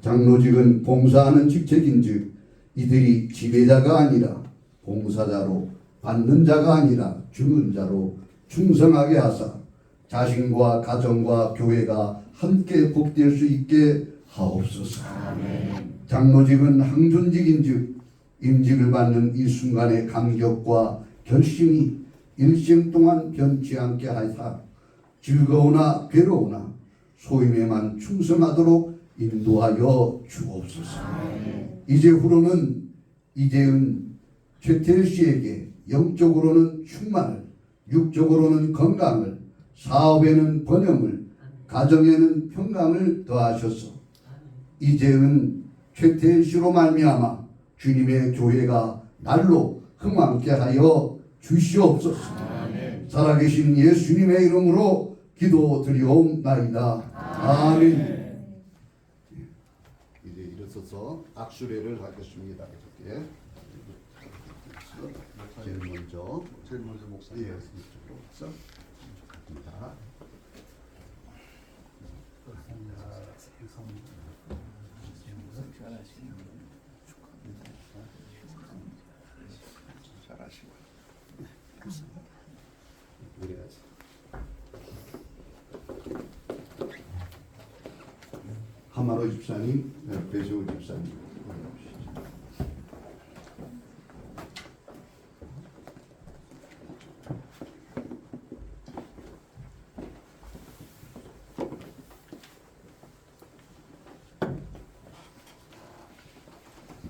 장로직은 봉사하는 직책인즉 이들이 지배자가 아니라 봉사자로, 받는 자가 아니라 주는 자로 충성하게 하사 자신과 가정과 교회가 함께 복될 수 있게 하옵소서. 장로직은 항존직인즉 임직을 받는 이 순간의 감격과 결심이 일생 동안 변치 않게 하사 즐거우나 괴로우나 소임에만 충성하도록 인도하여 주옵소서. 이제후로는 이재은 최태일 씨에게 영적으로는 충만을, 육적으로는 건강을, 사업에는 번영을, 가정에는 평강을 더하셔서 이재은 최태일 씨로 말미암아 주님의 교회가 날로 흥왕케 하여 주시옵소서. 살아계신 예수님의 이름으로 기도드리옵나이다. 아멘. 이제 일어서서 악수례를 하겠습니다. 이렇게 제일 먼저 목사님 이쪽으로 와서 합니다. 잘하시고 그래야지. 하마로 집사님, 배수호 집사님.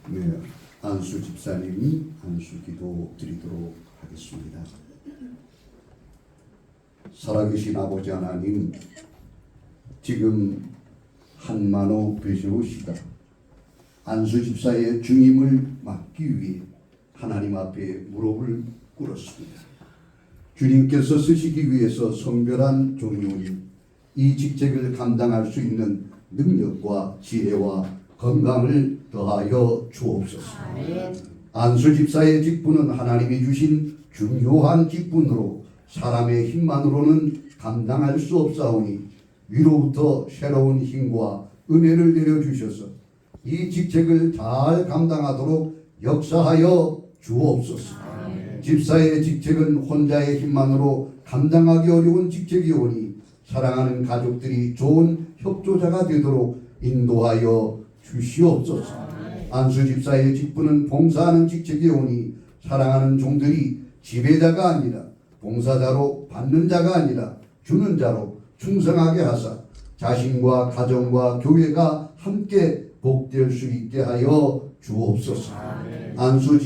네, 안수 집사님이 안수 기도 드리도록 하겠습니다. 살아계신 아버지 하나님, 지금 한만호 배시호 씨가 안수 집사의 중임을 맡기 위해 하나님 앞에 무릎을 꿇었습니다. 주님께서 쓰시기 위해서 성별한 종이오니 이 직책을 감당할 수 있는 능력과 지혜와 건강을 더하여 주옵소서. 안수 집사의 직분은 하나님이 주신 중요한 직분으로 사람의 힘만으로는 감당할 수 없사오니 위로부터 새로운 힘과 은혜를 내려주셔서 이 직책을 잘 감당하도록 역사하여 주옵소서. 집사의 직책은 혼자의 힘만으로 감당하기 어려운 직책이오니 사랑하는 가족들이 좋은 협조자가 되도록 인도하여 주시옵소서. 안수 집사의 직분은 봉사하는 직책이오니 사랑하는 종들이 지배자가 아니라 봉사자로 받는 자가 아니라 주는 자로 충성하게 하사 자신과 가정과 교회가 함께 복될 수 있게 하여 주옵소서. 안수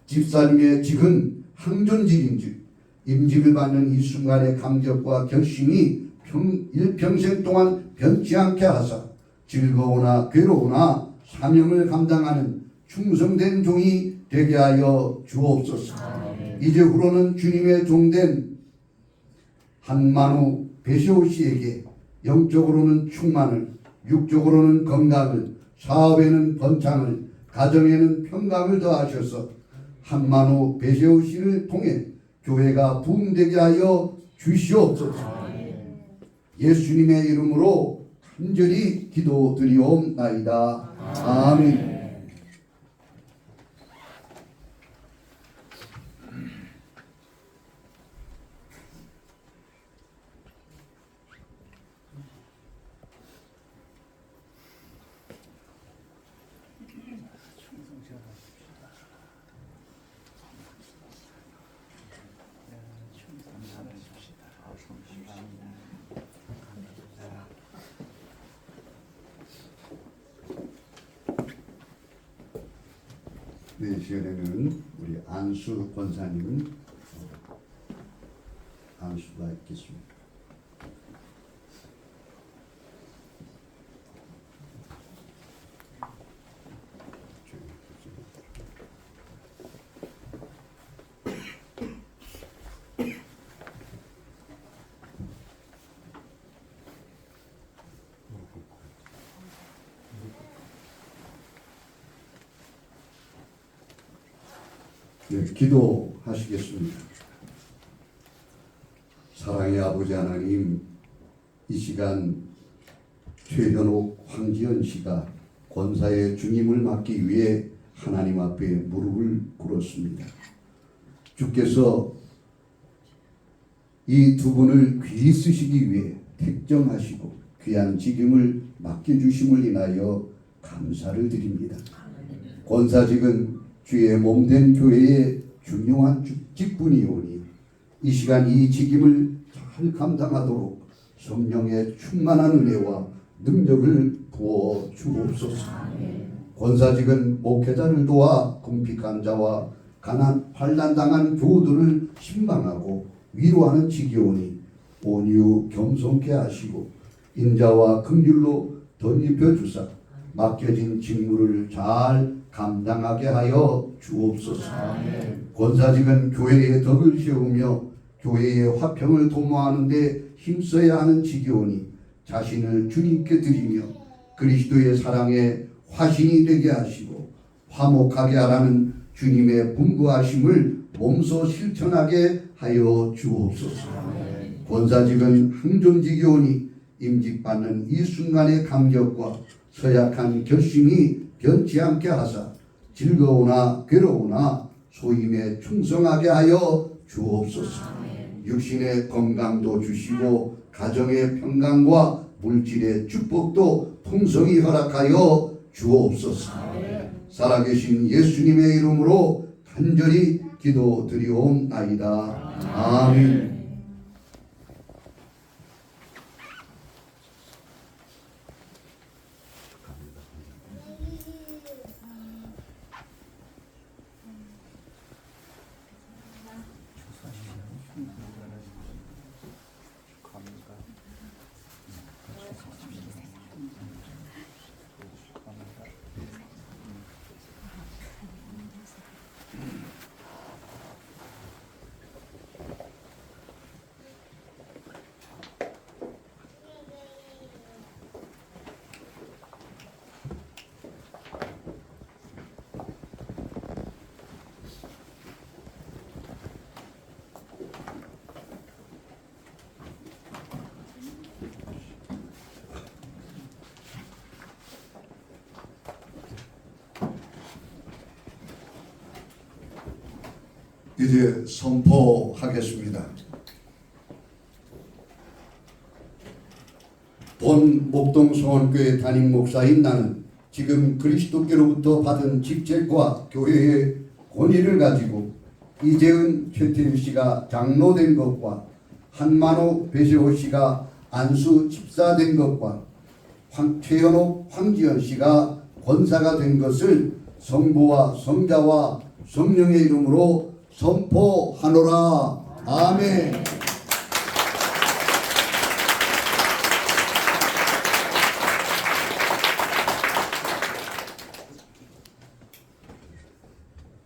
집사님의 직은 항존직인즉 임직을 받는 이 순간의 감격과 결심이 일평생 동안 변치 않게 하사 즐거우나 괴로우나 사명을 감당하는 충성된 종이 되게 하여 주옵소서. 이제후로는 주님의 종된 한만우 배시호 씨에게 영적으로는 충만을, 육적으로는 건강을, 사업에는 번창을, 가정에는 평강을 더하셔서 한만우 배시호 씨를 통해 교회가 부흥되게 하여 주시옵소서. 예수님의 이름으로 간절히 기도드리옵나이다. 아멘. 네, 시간에는 우리 안수 권사님 안수가 있겠습니다. 네, 기도하시겠습니다. 사랑의 아버지 하나님, 이 시간 최현옥 황지연 씨가 권사의 중임을 맡기 위해 하나님 앞에 무릎을 꿇었습니다. 주께서 이 두 분을 귀히 쓰시기 위해 택정하시고 귀한 직임을 맡겨주심을 인하여 감사를 드립니다. 권사직은 주의 몸된 교회의 중요한 직분이오니 이 시간 이 직임을 잘 감당하도록 성령의 충만한 은혜와 능력을 부어 주옵소서. 권사직은 목회자를 도와 궁핍한 자와 환난당한 교우들을 신방하고 위로하는 지기오니 온유 겸손케 하시고 인자와 긍휼로 덧입혀 주사 맡겨진 직무를 잘 감당하게 하여 주옵소서. 권사직은 교회의 덕을 세우며 교회의 화평을 도모하는 데 힘써야 하는 지기오니 자신을 주님께 드리며 그리스도의 사랑에 화신이 되게 하시고 화목하게 하라는 주님의 분부하심을 몸소 실천하게 하여 주옵소서. 권사직은 항존지기오니 임직받는 이 순간의 감격과 서약한 결심이 변치 않게 하사 즐거우나 괴로우나 소임에 충성하게 하여 주옵소서. 육신의 건강도 주시고 가정의 평강과 물질의 축복도 풍성히 허락하여 주옵소서. 살아계신 예수님의 이름으로 간절히 기도드리옵나이다. 아멘. 이제 선포하겠습니다. 본 목동성원교회 담임 목사인 나는 지금 그리스도께로부터 받은 직책과 교회의 권위를 가지고 이재은 최태일 씨가 장로된 것과 한만호 배세호 씨가 안수 집사된 것과 최현옥 황지연 씨가 권사가 된 것을 성부와 성자와 성령의 이름으로 선포하노라. 아멘.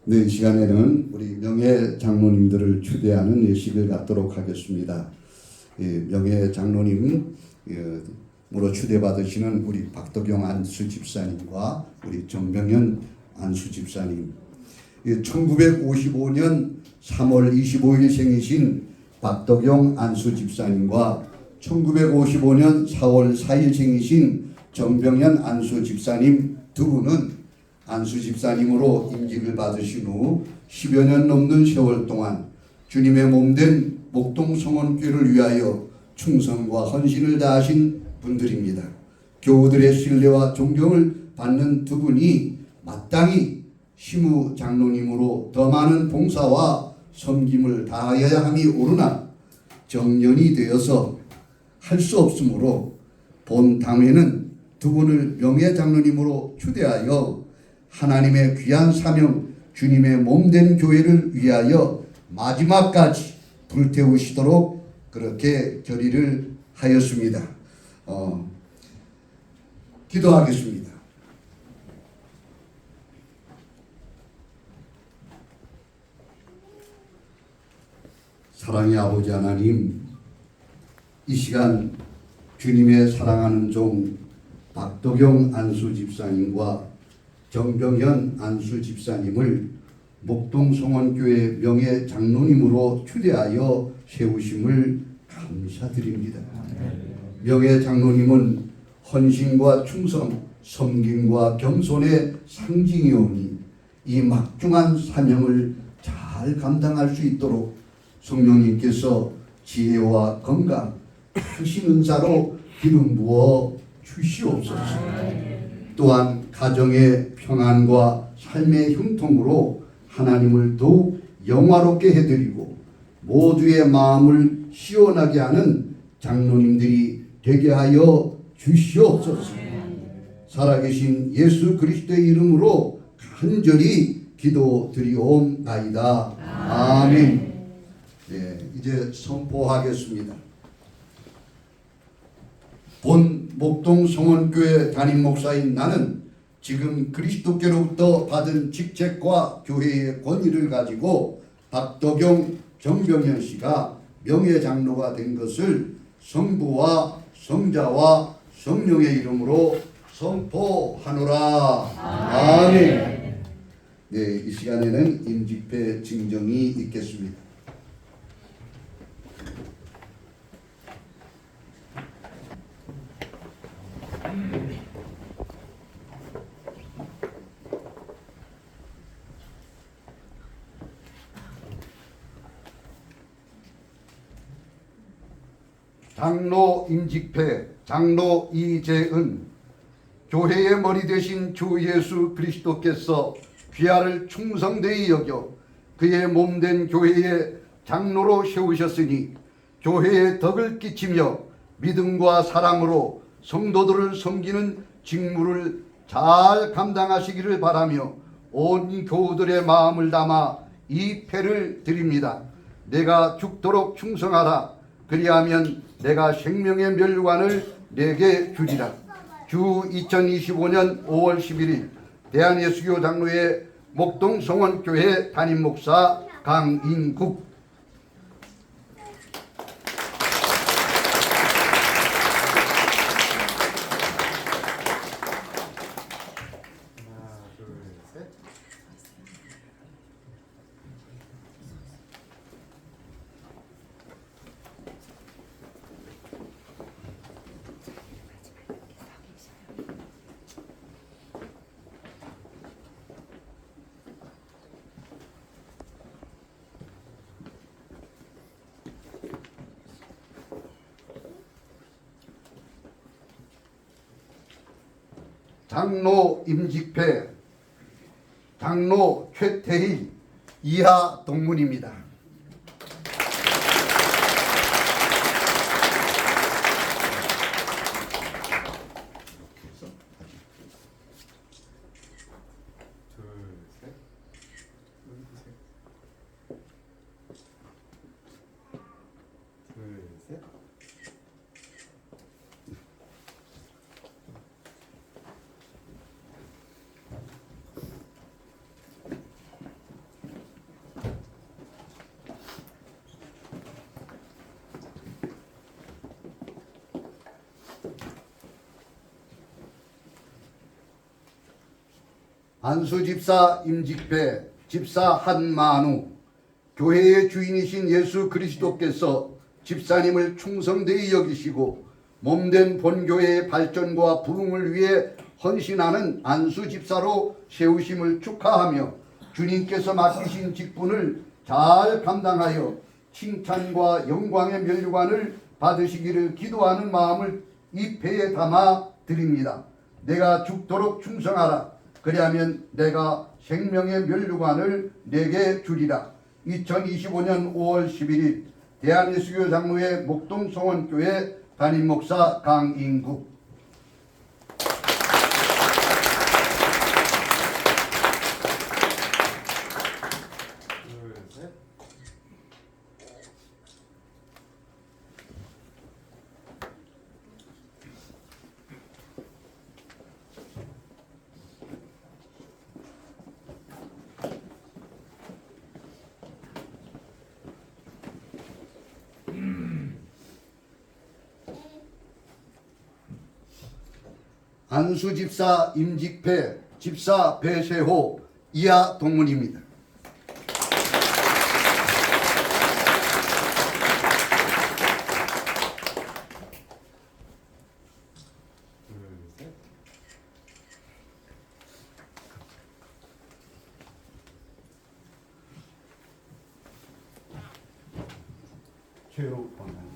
네, 이 시간에는 우리 명예 장로님들을 추대하는 예식을 갖도록 하겠습니다. 명예 장로님으로 추대받으시는 우리 박덕영 안수 집사님과 우리 정병현 안수 집사님, 1955년 3월 25일 생이신 박덕영 안수 집사님과 1955년 4월 4일 생이신 정병현 안수 집사님 두 분은 안수 집사님으로 임직을 받으신 후 10여 년 넘는 세월 동안 주님의 몸된 목동성원교회를 위하여 충성과 헌신을 다하신 분들입니다. 교우들의 신뢰와 존경을 받는 두 분이 마땅히 시무 장로님으로 더 많은 봉사와 섬김을 다하여야 함이 오르나 정년이 되어서 할 수 없으므로 본 당회는 두 분을 명예 장로님으로 추대하여 하나님의 귀한 사명 주님의 몸된 교회를 위하여 마지막까지 불태우시도록 그렇게 결의를 하였습니다. 기도하겠습니다. 사랑의 아버지 하나님, 이 시간 주님의 사랑하는 종 박덕영 안수 집사님과 정병현 안수 집사님을 목동성원교회 명예 장로님으로 추대하여 세우심을 감사드립니다. 명예 장로님은 헌신과 충성, 섬김과 겸손의 상징이오니 이 막중한 사명을 잘 감당할 수 있도록 성령님께서 지혜와 건강, 크신 은사로 기름 부어 주시옵소서. 또한 가정의 평안과 삶의 형통으로 하나님을 더욱 영화롭게 해드리고 모두의 마음을 시원하게 하는 장로님들이 되게 하여 주시옵소서. 살아계신 예수 그리스도의 이름으로 간절히 기도드리옵나이다. 아멘. 네, 이제 선포하겠습니다. 본 목동 성원교회 담임 목사인 나는 지금 그리스도께로부터 받은 직책과 교회의 권위를 가지고 박덕용, 정병현 씨가 명예장로가 된 것을 성부와 성자와 성령의 이름으로 선포하노라. 아멘. 네, 이 시간에는 임직회 증정이 있겠습니다. 장로 임직회 장로 이재은, 교회의 머리 되신 주 예수 그리스도께서 귀하를 충성되이 여겨 그의 몸된 교회의 장로로 세우셨으니 교회에 덕을 끼치며 믿음과 사랑으로 성도들을 섬기는 직무를 잘 감당하시기를 바라며 온 교우들의 마음을 담아 이 패를 드립니다. 내가 죽도록 충성하라. 그리하면 내가 생명의 멸류관을 내게 주리라. 주 2025년 5월 11일 대한예수교 장로회 목동 성원교회 담임 목사 강인국. 장로 임직회 장로 최태희 이하 동문입니다. 안수집사 임직회 집사 한만우, 교회의 주인이신 예수 그리스도께서 집사님을 충성되이 여기시고 몸된 본교회의 발전과 부흥을 위해 헌신하는 안수집사로 세우심을 축하하며 주님께서 맡기신 직분을 잘 감당하여 칭찬과 영광의 멸류관을 받으시기를 기도하는 마음을 이 패에 담아 드립니다. 내가 죽도록 충성하라. 그리하면 내가 생명의 멸류관을 내게 주리라. 2025년 5월 11일 대한예수교 장로회 목동 성원교회 담임 목사 강인국. 안수집사 임직회 집사 배세호 이하 동문입니다. 최우 권한.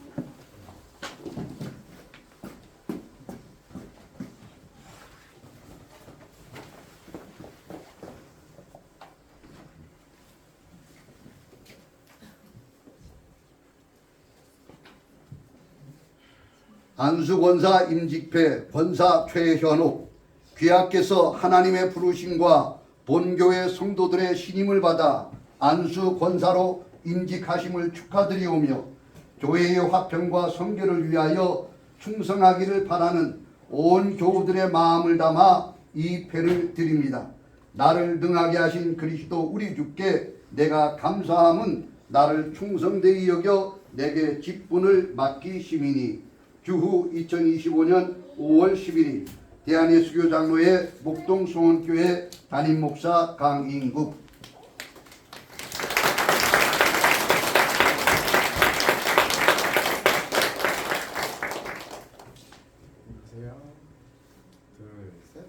안수권사 임직패 권사 최현옥 귀하께서 하나님의 부르심과 본교회 성도들의 신임을 받아 안수권사로 임직하심을 축하드리오며 교회의 화평과 성결을 위하여 충성하기를 바라는 온 교우들의 마음을 담아 이 패를 드립니다. 나를 능하게 하신 그리스도 우리 주께 내가 감사함은 나를 충성되이 여겨 내게 직분을 맡기심이니 주후 2025년 5월 11일 대한예수교 장로회 목동 송원교회 담임목사 강인국. 보세요. 둘, 셋.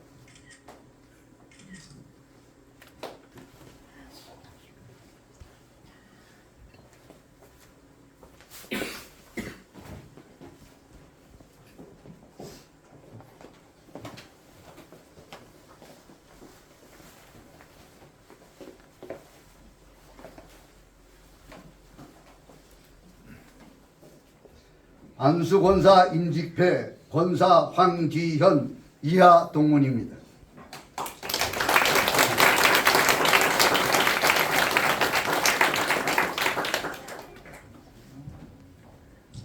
안수권사 임직패 권사 황지현 이하 동문입니다.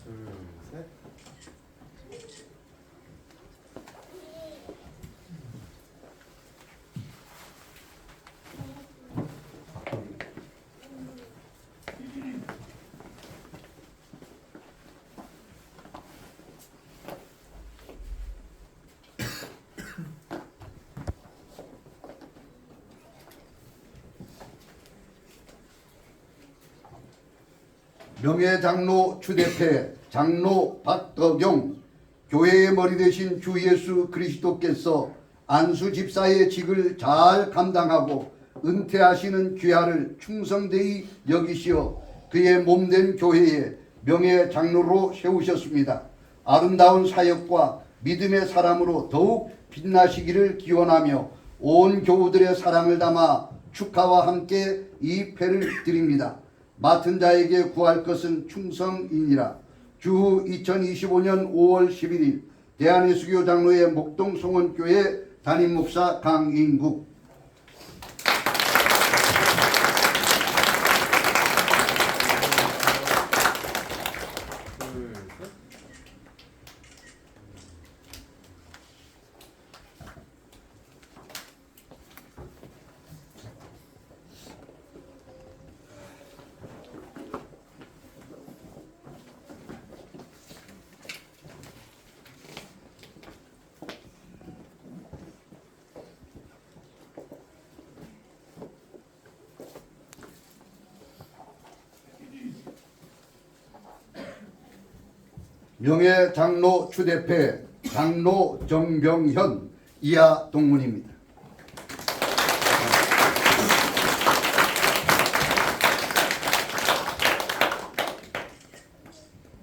둘, 셋. 명예장로 추대패 장로 박덕용 교회의 머리 대신 주 예수 그리스도께서 안수 집사의 직을 잘 감당하고 은퇴하시는 귀하를 충성되이 여기시어 그의 몸된 교회에 명예장로로 세우셨습니다. 아름다운 사역과 믿음의 사람으로 더욱 빛나시기를 기원하며 온 교우들의 사랑을 담아 축하와 함께 이 패를 드립니다. 맡은 자에게 구할 것은 충성이니라. 주후 2025년 5월 11일 대한예수교 장로회 목동 송원교회 담임목사 강인국. 둘, 셋. 명예장로 추대패 장로 정병현 이하 동문입니다.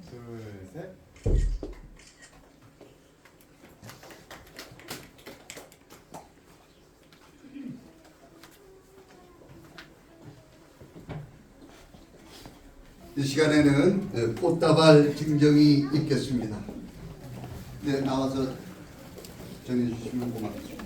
둘, 셋. 이 시간에는 꽃다발 증정이 있겠습니다. 네, 나와서 전해주시면 고맙겠습니다.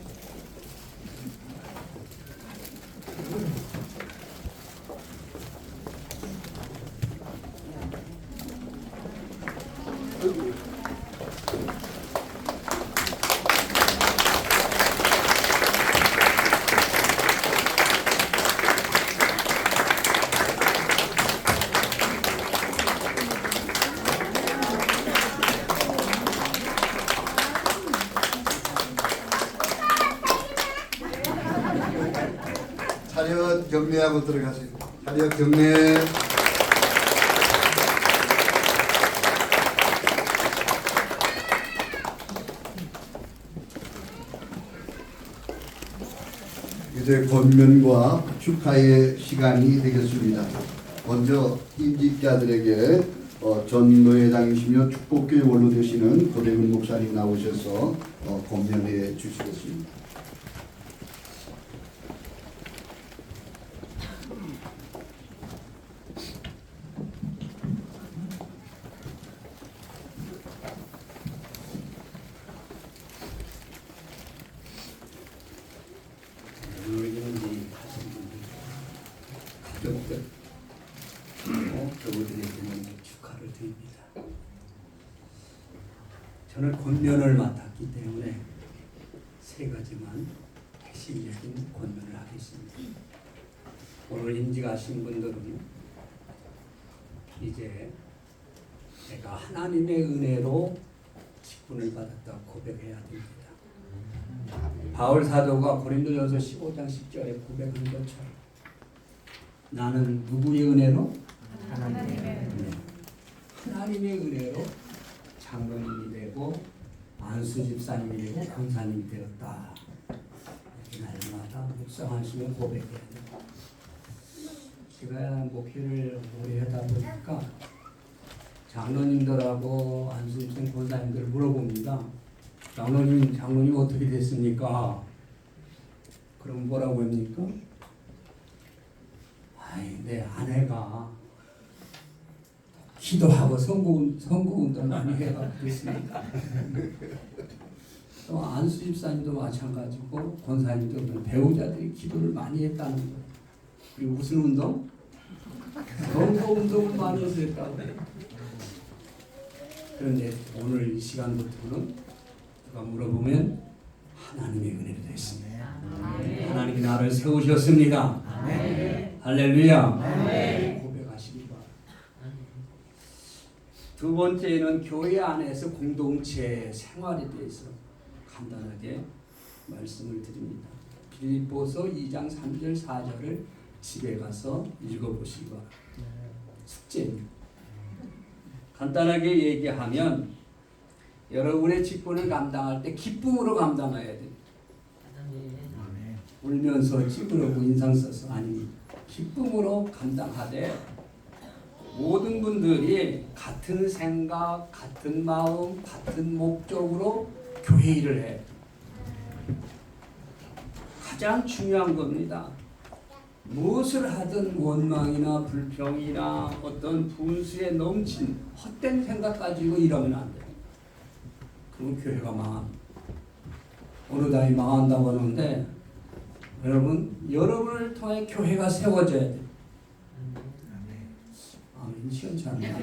차렷 경례하고 들어가세요. 차렷 경례. 이제 권면과 축하의 시간이 되겠습니다. 먼저 임직자들에게 전노회장이시며 축복교회 원로 되시는 고대근 목사님 나오셔서 권면해 주시겠습니다. 저는 권면을 맡았기 때문에 세 가지만 핵심적인 권면을 하겠습니다. 오늘 임직하신 분들은 이제 내가 하나님의 은혜로 직분을 받았다고 고백해야 됩니다. 바울 사도가 고린도전서 15장 10절에 고백한 것처럼 나는 누구의 은혜로? 하나님의 은혜로 장로님이 되고 안수 집사님이 되고 권사님이 되었다. 이렇게 날마다 묵상하시면 고백해야 됩니다. 제가 목회를 오래 하다 보니까 장로님들하고 안수 집사님 권사님들 물어봅니다. 장로님 어떻게 됐습니까? 그럼 뭐라고 합니까? 아이, 내 아내가 기도하고 선거운동 많이 해가지고 됐습니다. 또 안수 집사님도 마찬가지고 권사님도 배우자들이 기도를 많이 했다는 거예요. 그리고 무슨 운동? 선거운동을 많이 해서 했다고 해요. 그런데 오늘 이 시간부터는 누가 물어보면 하나님의 은혜로 됐습니다. 하나님이 나를 세우셨습니다. 할렐루야. 고백하시기 바랍니다. 두 번째는 교회 안에서 공동체 생활에 대해서 간단하게 말씀을 드립니다. 빌립보서 2장 3절 4절을 집에 가서 읽어보시기 바랍니다. 숙제입니다. 간단하게 얘기하면 여러분의 직분을 감당할 때 기쁨으로 감당해야 됩니다. 울면서 찌그러고 인상 써서 아닙니다. 기쁨으로 감당하되 모든 분들이 같은 생각, 같은 마음, 같은 목적으로 교회 일을 해요. 가장 중요한 겁니다. 무엇을 하든 원망이나 불평이나 어떤 분수에 넘친 헛된 생각 가지고 일하면 안 돼요. 그럼 교회가 망합니다. 어느 달이 망한다고 하는데 여러분, 여러분을 통해 교회가 세워져야 돼요. 아멘. 시원찮네요.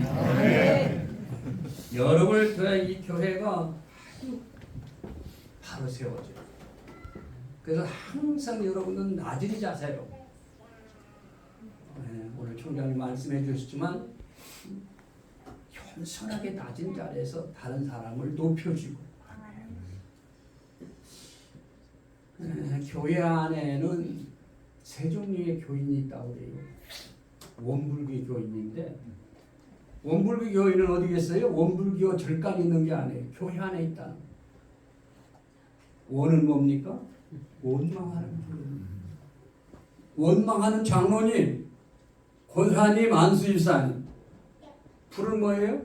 여러분을 통해 이 교회가 바로 세워져요. 그래서 항상 여러분은 나들이 자세로 오늘 총장님 말씀해 주셨지만 겸손하게 낮은 자리에서 다른 사람을 높여주고 교회 안에는 세 종류의 교인이 있다고 해요. 원불교 교인인데 원불교 교인은 어디 계세요? 원불교 절간 있는 게 아니에요. 교회 안에 있다는 거예요. 원은 뭡니까? 원망하는 교인. 원망하는 장로님, 권사님, 안수집사님. 불은 뭐예요?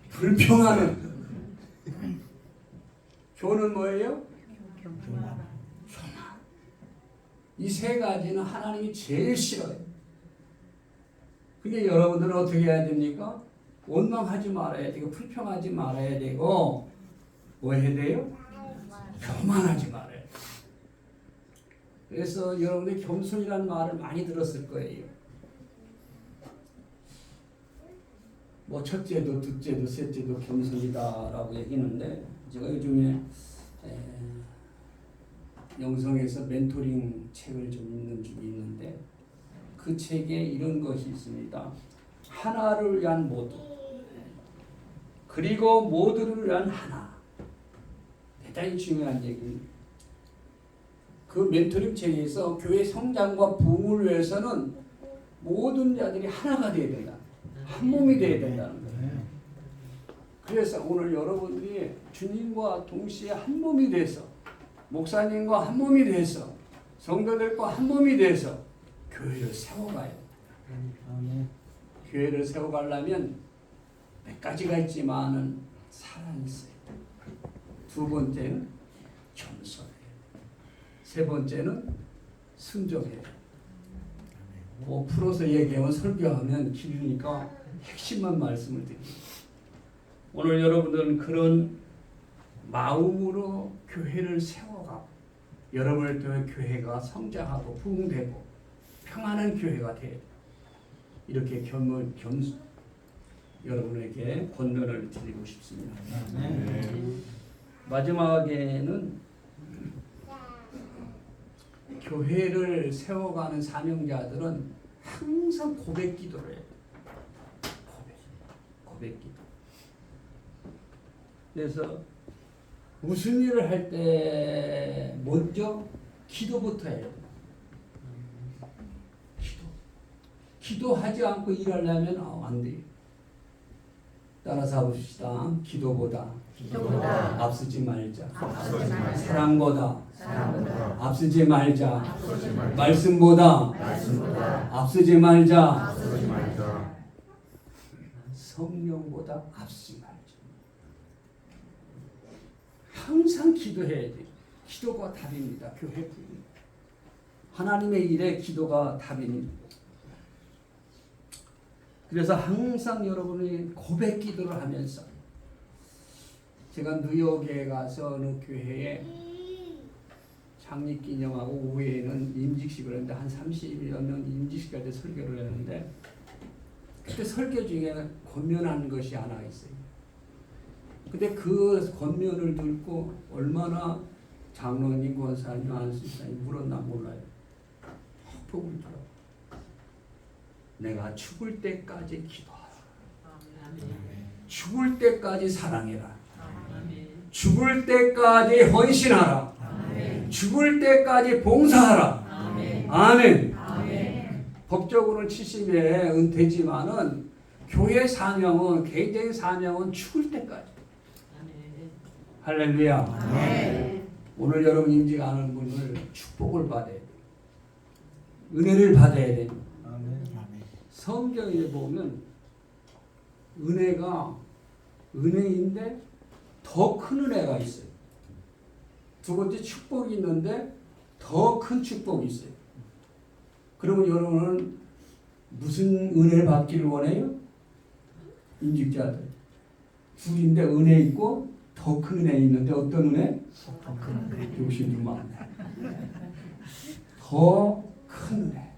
불평하는. 교는 뭐예요? 교만. 이 세 가지는 하나님이 제일 싫어요. 근데 여러분들은 어떻게 해야 됩니까? 원망하지 말아야 되고 불평하지 말아야 되고 뭐 해야 돼요? 교만하지 말아야 돼요. 그래서 여러분이 겸손이라는 말을 많이 들었을 거예요. 뭐 첫째도 둘째도 셋째도 겸손이다라고 얘기하는데 제가 요즘에 영성에서 멘토링 책을 좀 읽는 중이 있는데 그 책에 이런 것이 있습니다. 하나를 위한 모두 그리고 모두를 위한 하나. 대단히 중요한 얘기입니다. 그 멘토링 책에서 교회 성장과 부흥을 위해서는 모든 자들이 하나가 되어야 된다. 한 몸이 되어야 된다는 거예요. 그래서 오늘 여러분들이 주님과 동시에 한 몸이 돼서 목사님과 한 몸이 돼서 성도들과 한 몸이 돼서 교회를 세워가요. 교회를 세워가려면 몇 가지가 있지만은 사랑이 있어요. 두 번째는 겸손해요. 세 번째는 순종해요. 뭐 풀어서 얘기하면 설교하면 길으니까 핵심만 말씀을 드립니다. 오늘 여러분들은 그런 마음으로 교회를 세워가고 여러분을 통해 교회가 성장하고 부흥되고 평안한 교회가 돼요. 이렇게 여러분에게 권면을 드리고 싶습니다. 네. 마지막에는 교회를 세워가는 사명자들은 항상 고백 기도를 해요. 고백 기도. 그래서 무슨 일을 할 때 먼저 기도부터 해요. 기도하지 않고 일하려면 안 돼요. 따라서 해봅시다. 기도보다 앞서지 말자. 사랑보다 앞서지 말자. 말씀보다 앞서지 말자. 성령보다 앞서지 말자. 항상 기도해야 돼요. 기도가 답입니다. 교회 부입니다. 하나님의 일에 기도가 답입니다. 그래서 항상 여러분이 고백 기도를 하면서, 제가 뉴욕에 가서 어느 교회에 창립기념하고 오후에는 임직식을 했는데 한 30여 명 임직식 할 때 설교를 했는데, 그때 설교 중에 권면한 것이 하나 있어요. 근데 그 권면을 듣고 얼마나 장로님, 권사님, 안수사님 물었나 몰라요. 복을 들어. 내가 죽을 때까지 기도하라. 죽을 때까지 사랑해라. 죽을 때까지 헌신하라. 죽을 때까지 봉사하라. 아멘. 법적으로는 70에 은퇴지만은 교회 사명은, 개인적인 사명은 죽을 때까지. 할렐루야. 오늘 여러분 임직하는 분을 축복을 받아야 돼요. 은혜를 받아야 돼요. 성경에 보면 은혜가 은혜인데 더 큰 은혜가 있어요. 두 번째 축복이 있는데 더 큰 축복이 있어요. 그러면 여러분은 무슨 은혜를 받기를 원해요? 임직자들. 둘인데 은혜 있고 더 큰 은혜 있는데 어떤 은혜? 욕심 좀 많네. 더 큰 은혜.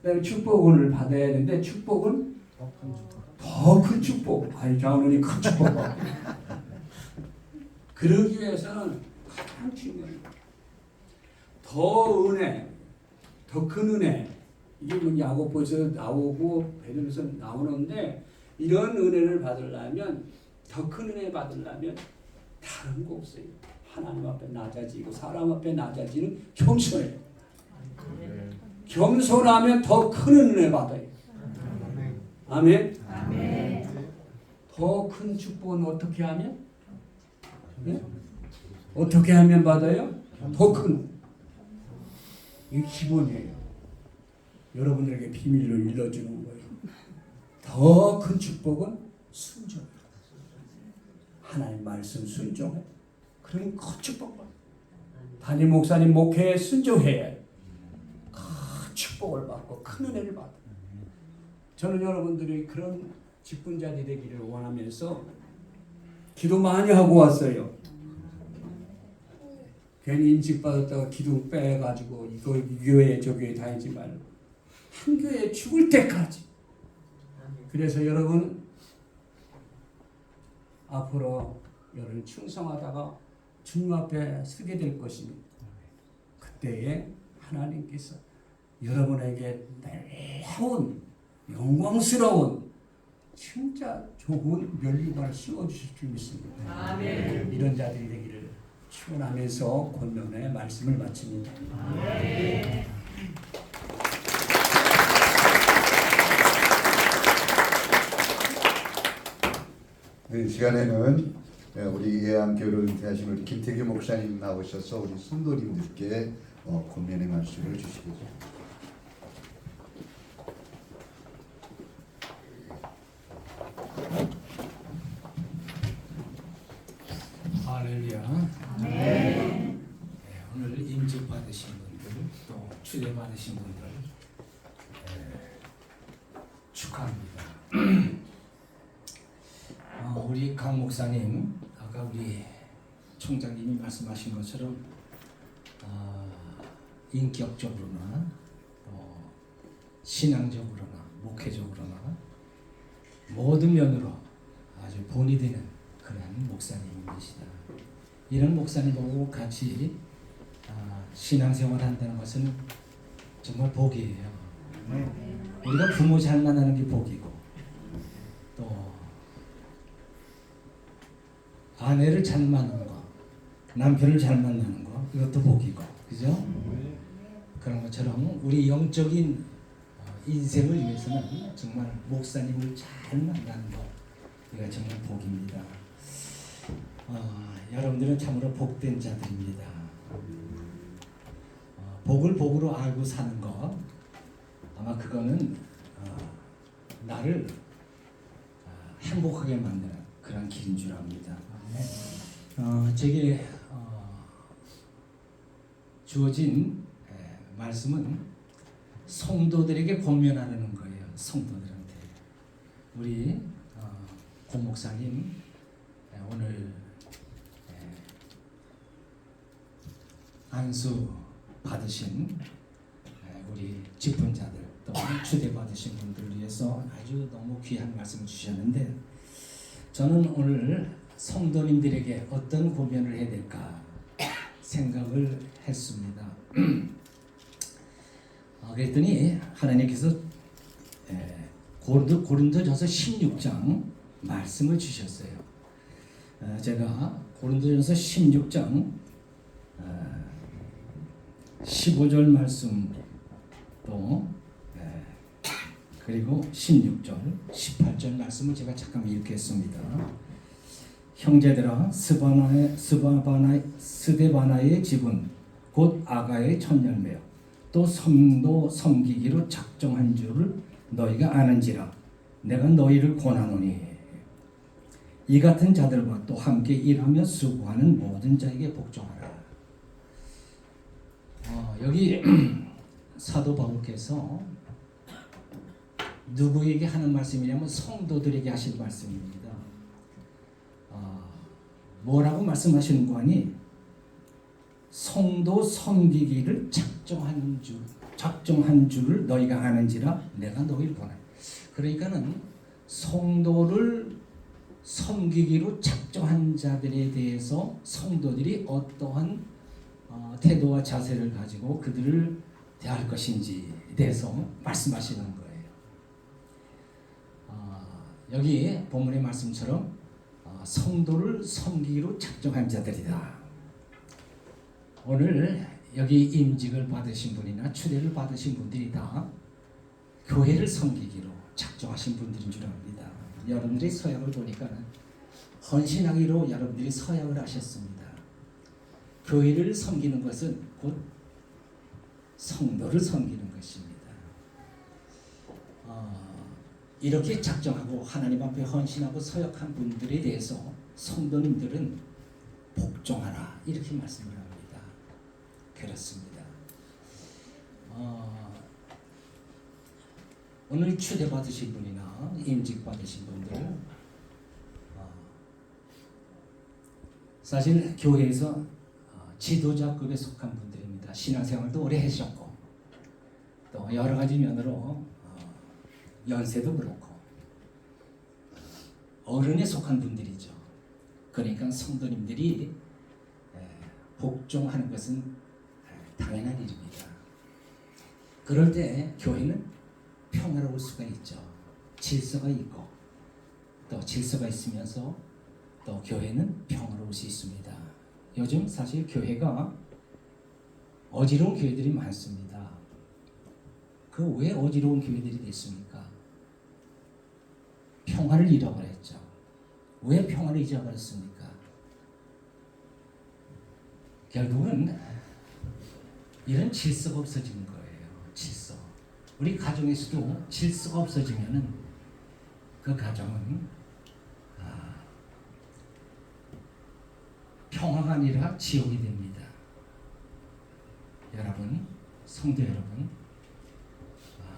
내가 축복을 받아야 되는데 축복은 더 큰 축복. 아니 장로님 큰 축복 받고. 그러기 위해서는 가장 중요한 더 은혜, 더 큰 은혜. 이게 뭐 야고보에서 나오고 베드로서 나오는데, 이런 은혜를 받으려면, 더 큰 은혜 받으려면 다른 거 없어요. 하나님 앞에 낮아지고 사람 앞에 낮아지는 겸손해요. 겸손하면 더 큰 은혜 받아요. 아멘. 더 큰 축복은 어떻게 하면? 네? 어떻게 하면 받아요? 더 큰. 이게 기본이에요. 여러분들에게 비밀로 일러주는 거예요. 더 큰 축복은 순종. 하나님 말씀 순종해. 그러면 큰 축복 받아. 담임 목사님 목회에 순종해야 해요. 큰 축복을 받고 큰 은혜를 받아. 저는 여러분들이 그런 직분자들이 되기를 원하면서 기도 많이 하고 왔어요. 괜히 인식 받았다가 기도 빼가지고 이 교회 저 교회 다니지 말고 한 교회 죽을 때까지. 그래서 여러분 앞으로 여러분 충성하다가 주님 앞에 서게 될 것입니다. 그때에 하나님께서 여러분에게 놀라운 영광스러운 진짜 좋은 멸류관을 씌워주실 줄 믿습니다. 아멘. 이런 자들이 되기를 축원하면서 권면의 말씀을 마칩니다. 아멘. 이 시간에는 우리 예안교회를 은퇴하신 우리 김태규 목사님 나오셔서 우리 성도님들께 권면의 말씀을 주시겠습니다. 할렐루야. 네, 오늘 임직 받으신 분들, 또 추대 받으신 분들 축하합니다. 우리 강 목사님, 아까 우리 총장님이 말씀하신 것처럼 인격적으로나 신앙적으로나 목회적으로나 모든 면으로 아주 본이 되는 그런 목사님이시다. 이런 목사님하고 같이 신앙생활 한다는 것은 정말 복이에요. 우리가 부모 잘 만나는 게 복이고 또 아내를 잘 만나는 거, 남편을 잘 만나는 거 이것도 복이고, 그죠? 그런 것처럼 우리 영적인 인생을 위해서는 정말 목사님을 잘 만나는 것, 이거 정말 복입니다. 여러분들은 참으로 복된 자들입니다. 복을 복으로 알고 사는 것, 아마 그거는 나를 행복하게 만드는 그런 길인 줄 압니다. 제게 주어진 말씀은 성도들에게 권면하려는 거예요. 성도들한테. 우리 고 목사님 오늘 안수 받으신 우리 직분자들 또 추대 받으신 분들을 위해서 아주 너무 귀한 말씀을 주셨는데, 저는 오늘 성도님들에게 어떤 고면을 해야 될까 생각을 했습니다. 그랬더니 하나님께서 고린도전서 16장 말씀을 주셨어요. 제가 고린도전서 16장 15절 말씀 또 그리고 16절 18절 말씀을 제가 잠깐 읽겠습니다. 형제들아, 스데바나의 집은 곧 아가의 첫열매요 또 성도 섬기기로 작정한 줄을 너희가 아는지라. 내가 너희를 권하노니 이 같은 자들과 또 함께 일하며 수고하는 모든 자에게 복종하라. 여기 사도 바울께서 누구에게 하는 말씀이냐면 성도들에게 하실 말씀입니다. 뭐라고 말씀하시는 거 아니? 성도 섬기기를 작정한 줄을 너희가 아는지라 내가 너희를 권하노니. 그러니까는 성도를 섬기기로 작정한 자들에 대해서 성도들이 어떠한 태도와 자세를 가지고 그들을 대할 것인지에 대해서 말씀하시는 거예요. 여기 본문의 말씀처럼 성도를 섬기기로 작정한 자들이다. 오늘 여기 임직을 받으신 분이나 추대를 받으신 분들이 다 교회를 섬기기로 작정하신 분들인 줄 압니다. 여러분들이 서약을 보니까 헌신하기로 여러분들이 서약을 하셨습니다. 교회를 섬기는 것은 곧 성도를 섬기는 것입니다. 이렇게 작정하고 하나님 앞에 헌신하고 서약한 분들에 대해서 성도님들은 복종하라 이렇게 말씀을 합니다. 그렇습니다. 오늘 추대 받으신 분이나 임직 받으신 분들, 사실 교회에서 지도자급에 속한 분들입니다. 신앙생활도 오래 하셨고 또 여러 가지 면으로 연세도 그렇고 어른에 속한 분들이죠. 그러니까 성도님들이 복종하는 것은 당연한 일입니다. 그럴 때 교회는 평화로울 수가 있죠. 질서가 있고 또 질서가 있으면서 또 교회는 평화로울 수 있습니다. 요즘 사실 교회가 어지러운 교회들이 많습니다. 그 왜 어지러운 교회들이 됐습니까? 평화를 잃어버렸죠. 왜 평화를 잊어버렸습니까? 결국은 이런 질서가 없어지는 거예요. 질서. 우리 가정에서도 질서가 없어지면은 그 가정은 평화가 아니라 지옥이 됩니다. 여러분, 성도 여러분,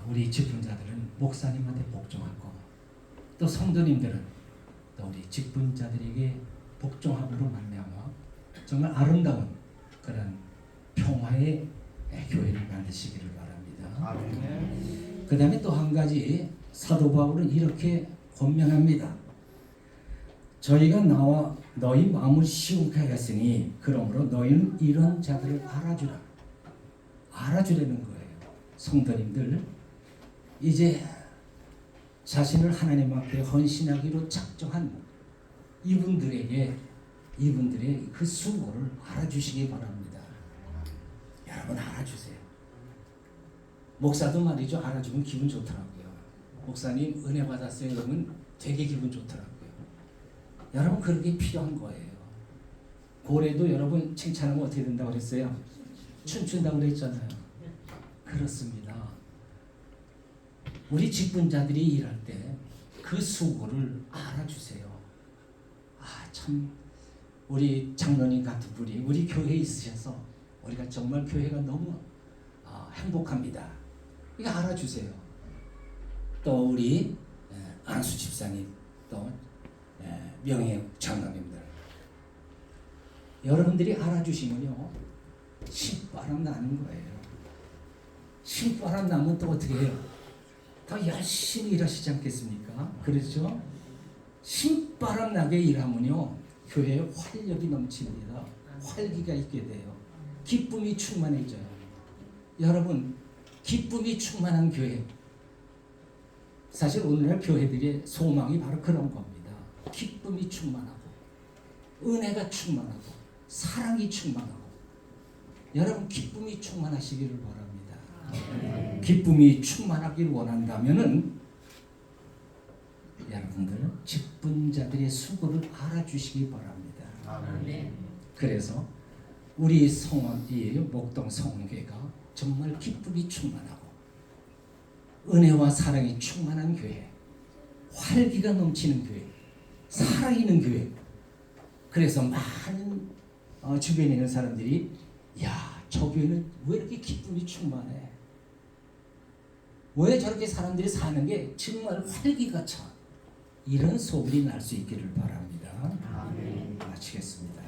우리 직분자들은 목사님한테 복종하고 또 성도님들은 또 우리 직분자들에게 복종함으로 말미암아 정말 아름다운 그런 평화의 교회를 만드시기를 바랍니다. 그 다음에 또 한 가지 사도 바울은 이렇게 권면합니다. 저희가 나와 너희 마음을 시원케 하였으니 그러므로 너희는 이런 자들을 알아주라. 알아주라는 거예요. 성도님들, 이제 자신을 하나님 앞에 헌신하기로 작정한 이분들의 그 수고를 알아주시기 바랍니다. 여러분 알아주세요. 목사도 말이죠. 알아주면 기분 좋더라고요. 목사님 은혜 받았어요. 그러면 되게 기분 좋더라고요. 여러분 그렇게 필요한 거예요. 고래도 여러분 칭찬하면 어떻게 된다고 그랬어요? 춤춘다고 그랬잖아요. 그렇습니다. 우리 직분자들이 일할 때 그 수고를 알아주세요. 참 우리 장로님 같은 분이 우리 교회에 있으셔서 우리가 정말 교회가 너무 행복합니다. 이거 알아주세요. 또 우리 안수 집사님, 또 명예 장로님들, 여러분들이 알아주시면요 신바람 나는 거예요. 신바람 나면 또 어떻게 해요? 더 열심히 일하시지 않겠습니까? 그렇죠? 신바람 나게 일하면요 교회에 활력이 넘칩니다. 활기가 있게 돼요. 기쁨이 충만해져요. 여러분 기쁨이 충만한 교회, 사실 오늘날 교회들의 소망이 바로 그런 겁니다. 기쁨이 충만하고 은혜가 충만하고 사랑이 충만하고, 여러분 기쁨이 충만하시기를 바랍니다. 기쁨이 충만하기를 원한다면은 여러분들 직분자들의 수고를 알아주시기 바랍니다. 그래서 우리 성원, 이 목동 성원교회가 정말 기쁨이 충만하고 은혜와 사랑이 충만한 교회, 활기가 넘치는 교회, 살아있는 교회. 그래서 많은 주변에 있는 사람들이 야, 저 교회는 왜 이렇게 기쁨이 충만해? 왜 저렇게 사람들이 사는 게 정말 활기가 차? 이런 소문이 날 수 있기를 바랍니다. 마치겠습니다.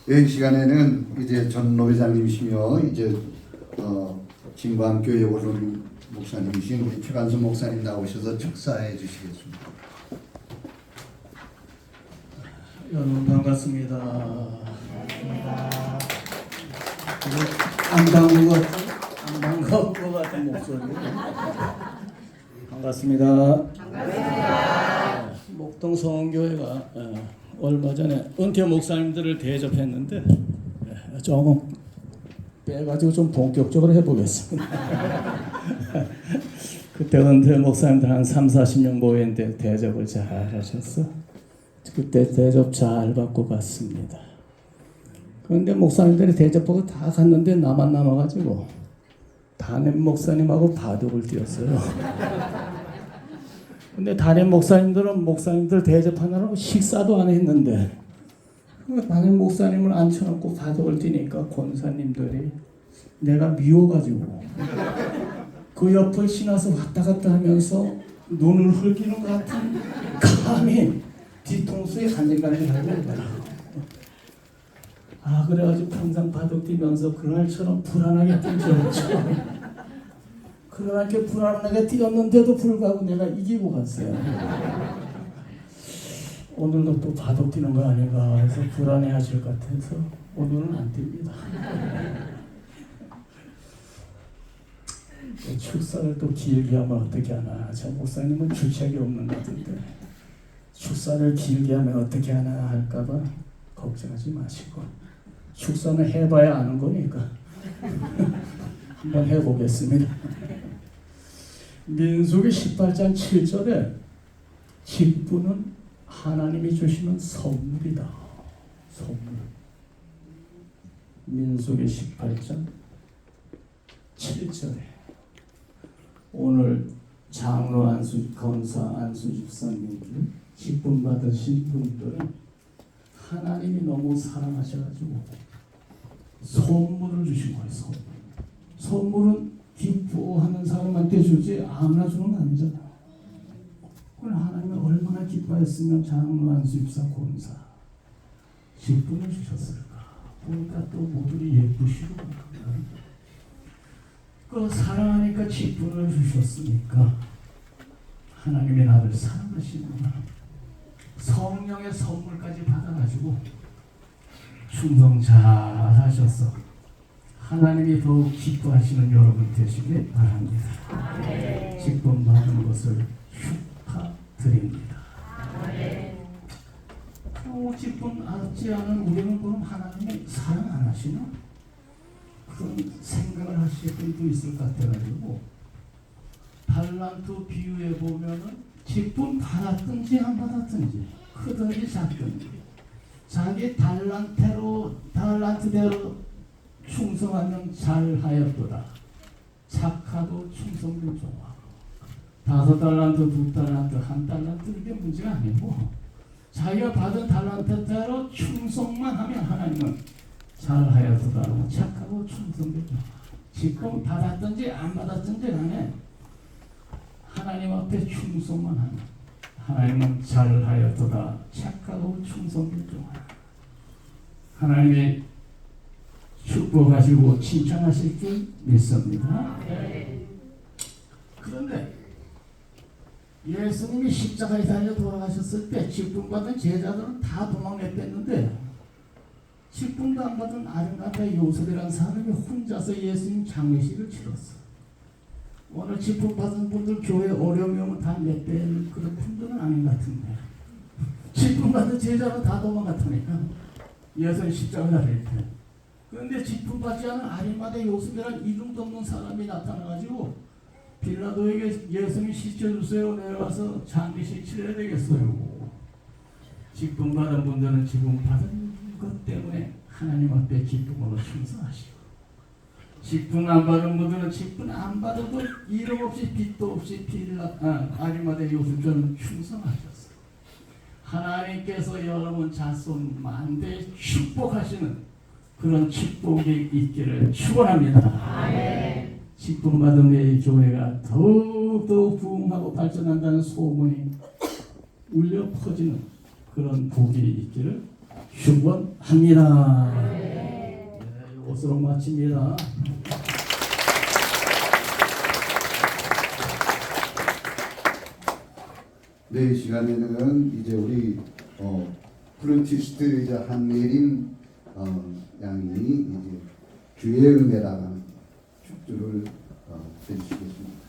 이 시간에는 이제 전 노회장님이시며 이제 진광교회 오른 목사님이신 우리 최관순 목사님 나오셔서 축사해 주시겠습니다. 여러분 반갑습니다. 안 반가울 것 같은 목소리. 반갑습니다. 목동 성원교회가 얼마 전에 은퇴 목사님들을 대접했는데 조금 빼가지고 좀 본격적으로 해보겠습니다. 그때 은퇴 목사님들 한 30-40명 모였는데 대접을 잘 하셨어. 그때 대접 잘 받고 갔습니다. 그런데 목사님들이 대접하고 다 갔는데 나만 남아가지고 담임 목사님하고 바둑을 뛰었어요. 근데 담임 목사님들은 목사님들 대접하느라고 식사도 안 했는데 담임 목사님을 앉혀놓고 바둑을 뛰니까 권사님들이 내가 미워가지고 그 옆을 지나서 왔다 갔다 하면서 눈을 흘기는 것 같은 감히 뒤통수에 한정까지 하고 있더라고. 그래가지고 평상 바둑 뛰면서 그날처럼 불안하게 뛴 적 없죠. 그렇게 불안하게 뛰었는데도 불구하고 내가 이기고 갔어요. 오늘도 또 바둑 뛰는 거 아닌가 해서 불안해 하실 것 같아서 오늘은 안 뜁니다. 축사를 또 길게 하면 어떻게 하나. 저 목사님은 주책이 없는 것 같은데 축사를 길게 하면 어떻게 하나 할까봐 걱정하지 마시고 축사는 해봐야 아는 거니까 한번 해보겠습니다. 민수기 18장 7절에 직분은 하나님이 주시는 선물이다. 선물. 민수기 18장 7절에 오늘 장로 안수, 검사 안수 집사님들 직분 받으신 분들은 하나님이 너무 사랑하셔가지고 선물을 주신 거예요. 선물. 선물은 기뻐하는 사람한테 주지 아무나 주는 거 아니잖아. 그걸 하나님이 얼마나 기뻐했으면 장로 안수 집사 권사 직분을 주셨을까. 보니까 또 모두리 예쁘시고 그 사랑하니까 직분을 주셨으니까 하나님의 나를 사랑하시는구나. 성령의 선물까지 받아가지고 충성 잘 하셔서 하나님이 더욱 기뻐하시는 여러분 되시길 바랍니다. 직분 받은 것을 축하드립니다. 직분 받지 않은 우리는 그럼 하나님이 사랑 안 하시나? 그런 생각을 하실 분도 있을 것 같아가지고 달란트 비유해 보면은 직분 받았든지 안 받았든지 크든지 작든지 자기 달란트대로 충성하면 잘하였도다. 착하고 충성도 좋아. 5달란트, 2달란트, 1달란트 이게 문제가 아니고 자기가 받은 달란트대로 충성만 하면 하나님은 잘하였도다. 착하고 충성도 좋아. 직분 받았든지 안 받았든지 간에 하나님 앞에 충성만 하면 하나님은 잘하였도다. 착하고 충성도 좋아. 하나님의 축복하시고 칭찬하실 줄 믿습니다. 그런데 예수님이 십자가에 달려 돌아가셨을 때 직분받은 제자들은 다 도망내뺐는데 직분도 안 받은 아름다운 요셉이라는 사람이 혼자서 예수님 장례식을 치렀어. 오늘 직분받은 분들 교회 어려움이 오면 다 내빼는 그런 분들은 아닌 것 같은데 직분받은 제자는 다 도망갔다니까 예수님 십자가 달릴 때. 그런데 직분받지 않은 아리마대 요셉이라는 이름도 없는 사람이 나타나가지고 빌라도에게 예수님 시켜주세요. 내려와서 장례식 치러야 되겠어요. 직분받은 분들은 직분받은 것 때문에 하나님 앞에 기쁨으로 충성하시고 직분 안 받은 분들은 직분 안 받아도 이름 없이 빚도 없이 아리마대 요셉처럼 충성하셨어요. 하나님께서 여러분 자손 만대 축복하시는 그런 축복이 있기를 축원합니다. 아멘. 직분 받은 이 교회가 더욱더 부흥하고 발전한다는 소문이 울려 퍼지는 그런 복이 있기를 축원합니다. 네, 이것으로 마칩니다. 네, 이 시간에는 이제 우리 프런티스트이자 한예림 양이 이제 주의 은혜라는 축주를 해주시겠습니다.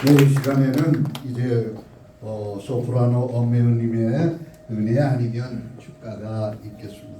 네, 이 시간에는 이제 소프라노 엄매우님의 은혜 아니면 축가가 있겠습니다.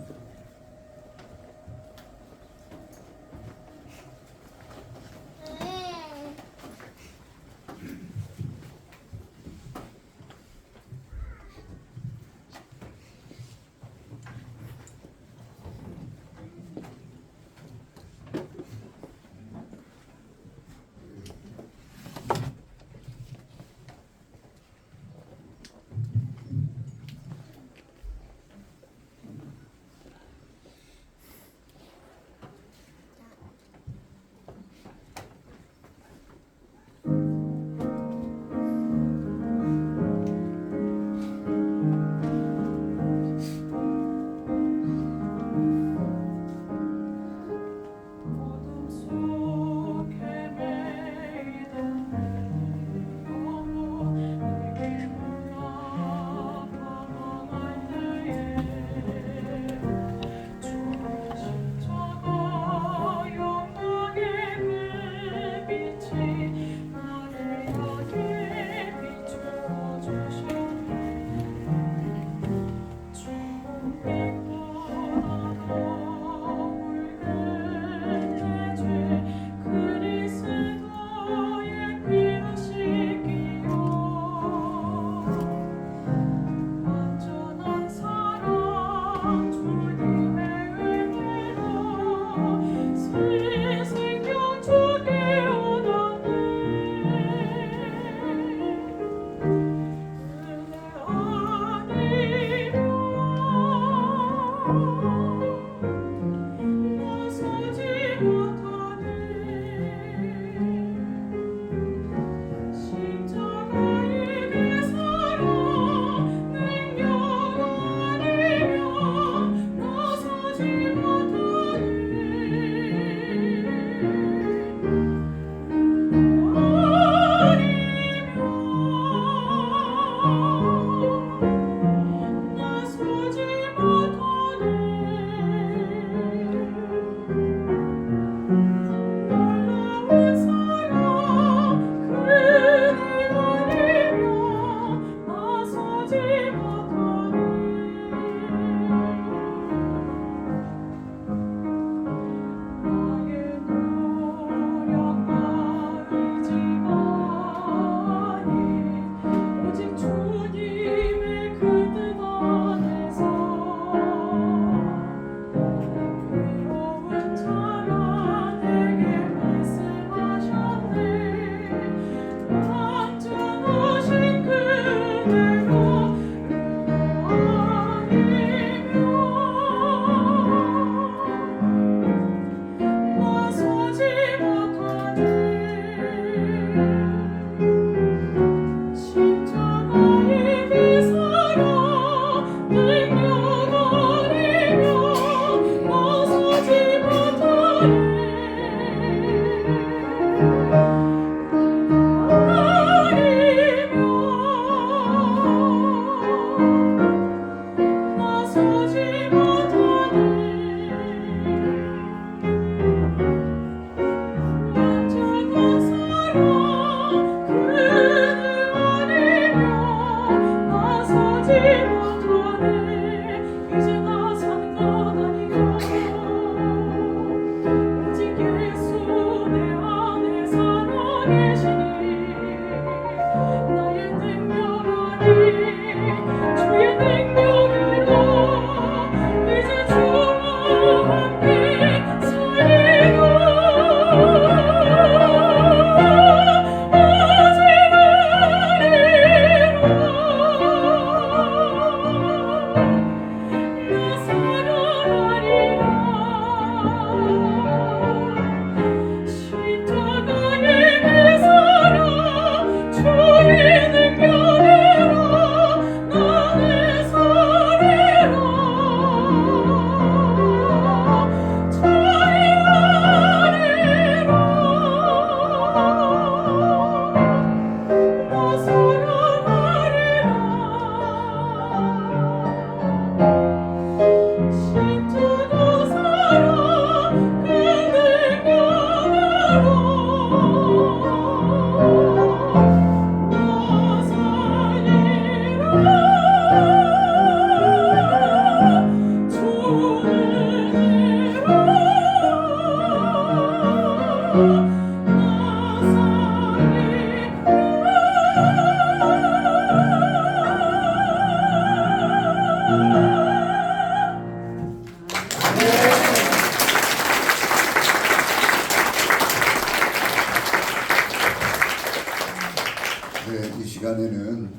이번에는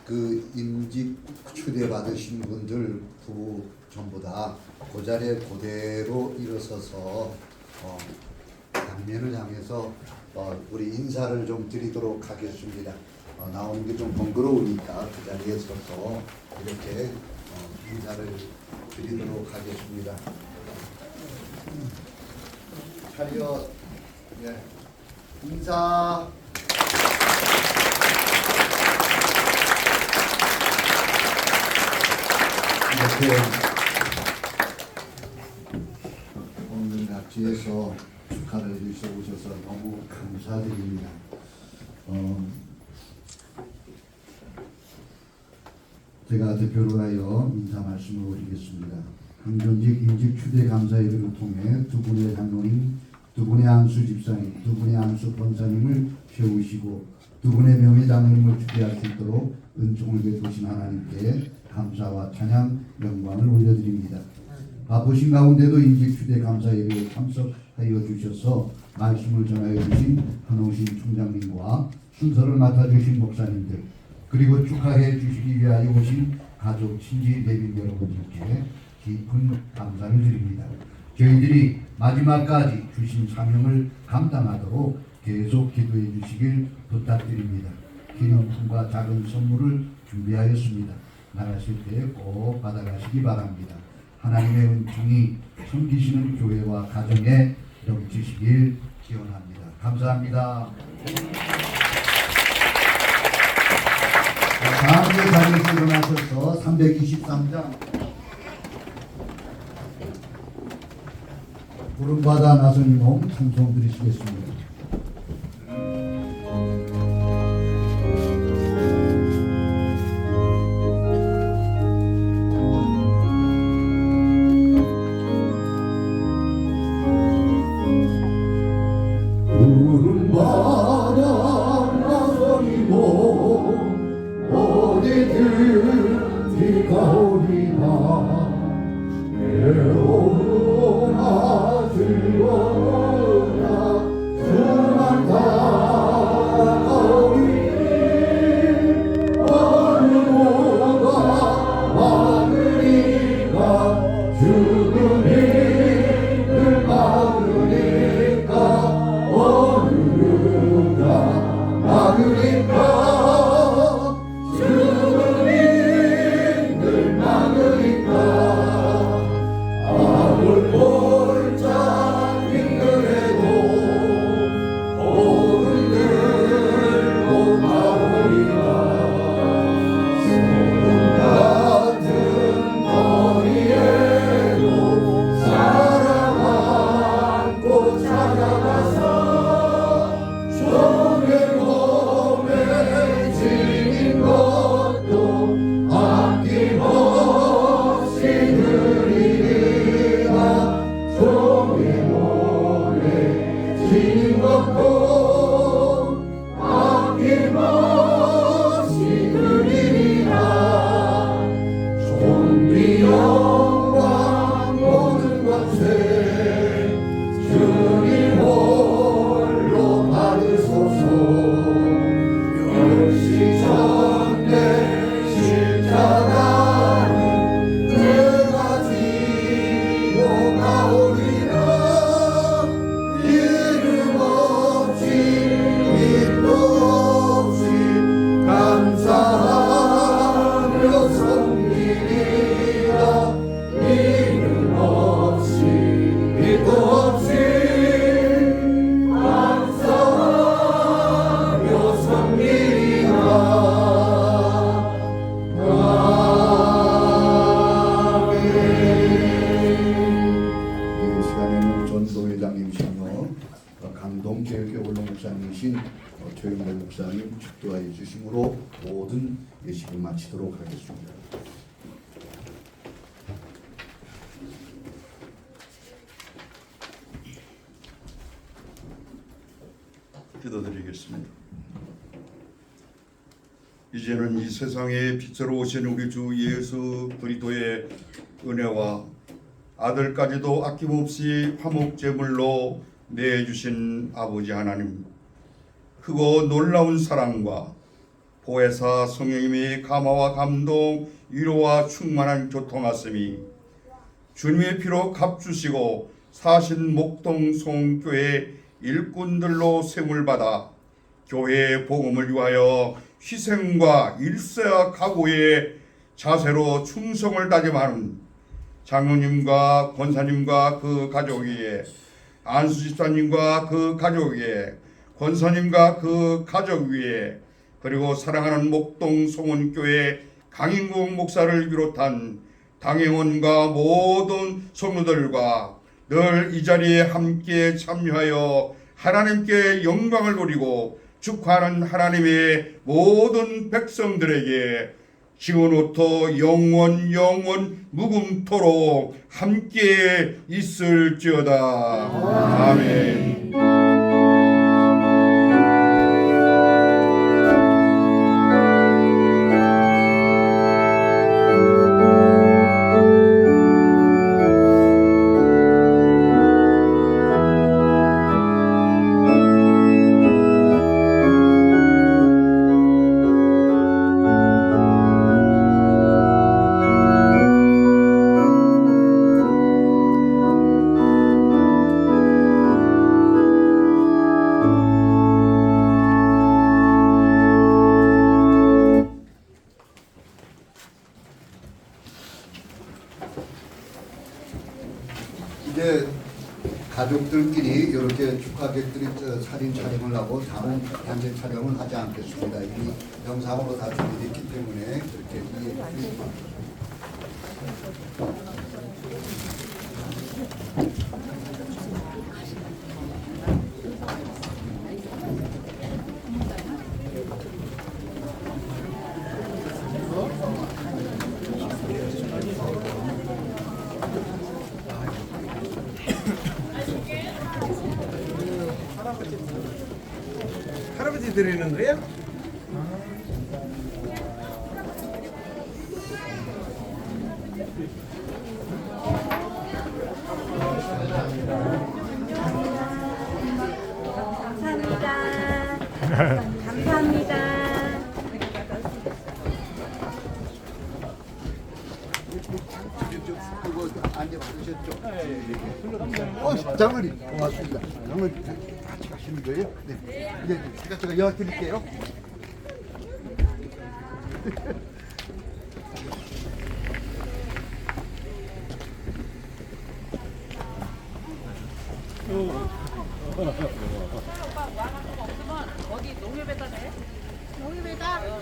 그 임직 추대받으신 분들 전부 다 그 자리에 그대로 일어서서 당면을 향해서 우리 인사를 좀 드리도록 하겠습니다. 나오는 게 좀 번거로우니까 그 자리에 서서 이렇게 인사를 드리도록 하겠습니다. 차렷, 예, 인사. 이렇게 오늘 낙지에서 축하를 해주셔서 오셔서 너무 감사드립니다. 제가 대표로 하여 인사 말씀을 올리겠습니다. 강전직 임직 추대감사회를 통해 두 분의 장로님, 두 분의 안수 집사님, 두 분의 안수 권사님을 세우시고 두 분의 명예장로님을 추대할 수 있도록 은총을 베푸신 하나님께 감사와 찬양, 영광을 올려드립니다. 바쁘신 가운데도 임직 추대감사회에 참석하여 주셔서 말씀을 전하여 주신 한홍신 총장님과 순서를 맡아주신 목사님들, 그리고 축하해 주시기 위하여 오신 가족, 친지, 내빈 여러분들께 깊은 감사를 드립니다. 저희들이 마지막까지 주신 사명을 감당하도록 계속 기도해 주시길 부탁드립니다. 기념품과 작은 선물을 준비하였습니다. 나가실 때 꼭 받아가시기 바랍니다. 하나님의 은총이 섬기시는 교회와 가정에 넘치시길 기원합니다. 감사합니다. 다음 주 자리에서 일어나셔서 323장 구름바다 나선이 몸 찬송 드리시겠습니다. 최영배 목사님 축도하여 주심으로 모든 예식을 마치도록 하겠습니다. 기도드리겠습니다. 이제는 이 세상에 빛으로 오신 우리 주 예수 그리스도의 은혜와 아들까지도 아낌없이 화목제물로 내주신 아버지 하나님, 크고 놀라운 사랑과 보혜사 성령님의 감화와 감동, 위로와 충만한 교통하심이 주님의 피로 값주시고 사신 목동 송교회 일꾼들로 세움을 받아 교회의 복음을 위하여 희생과 일세와 각오의 자세로 충성을 다짐하는 장로님과 권사님과 그 가족 위에, 안수집사님과 그 가족 위에, 권사님과 그 가족 위에, 그리고 사랑하는 목동 송원교회 강인국 목사를 비롯한 당회원과 모든 성도들과 늘 이 자리에 함께 참여하여 하나님께 영광을 누리고 축하하는 하나님의 모든 백성들에게 지금부터 영원 무금토록 함께 있을지어다. 아멘. 이제 가족들끼리 이렇게 축하객들이 사진 촬영을 하고 다른 단체 촬영은 하지 않겠습니다. 이 영상으로 다 준비됐기 때문에 그렇게 이해해 주시기 바랍니다. 할아버지 드리는 거야? 감사합니다. 감사합니다. 그거 안돼 받으셨죠? 장로님 고맙습니다. 장로님 같이 가시는 거예요? 네. 네, 제가 연락 드릴게요. 어디 농협에다 내? 농협에다? 여기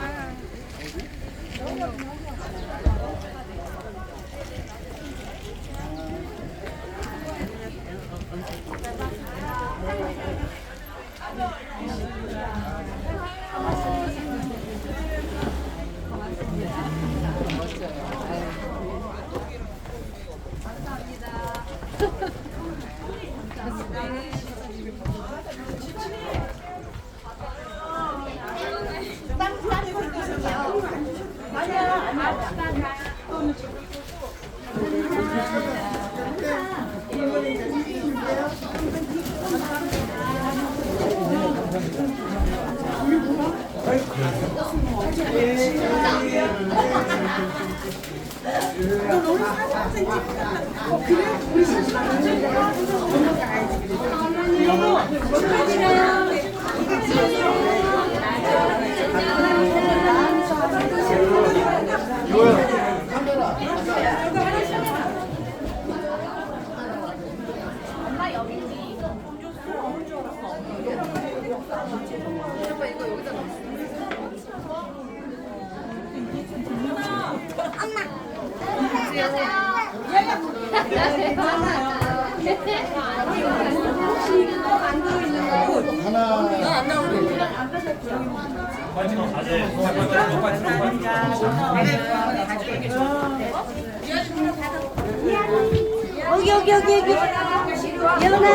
예원아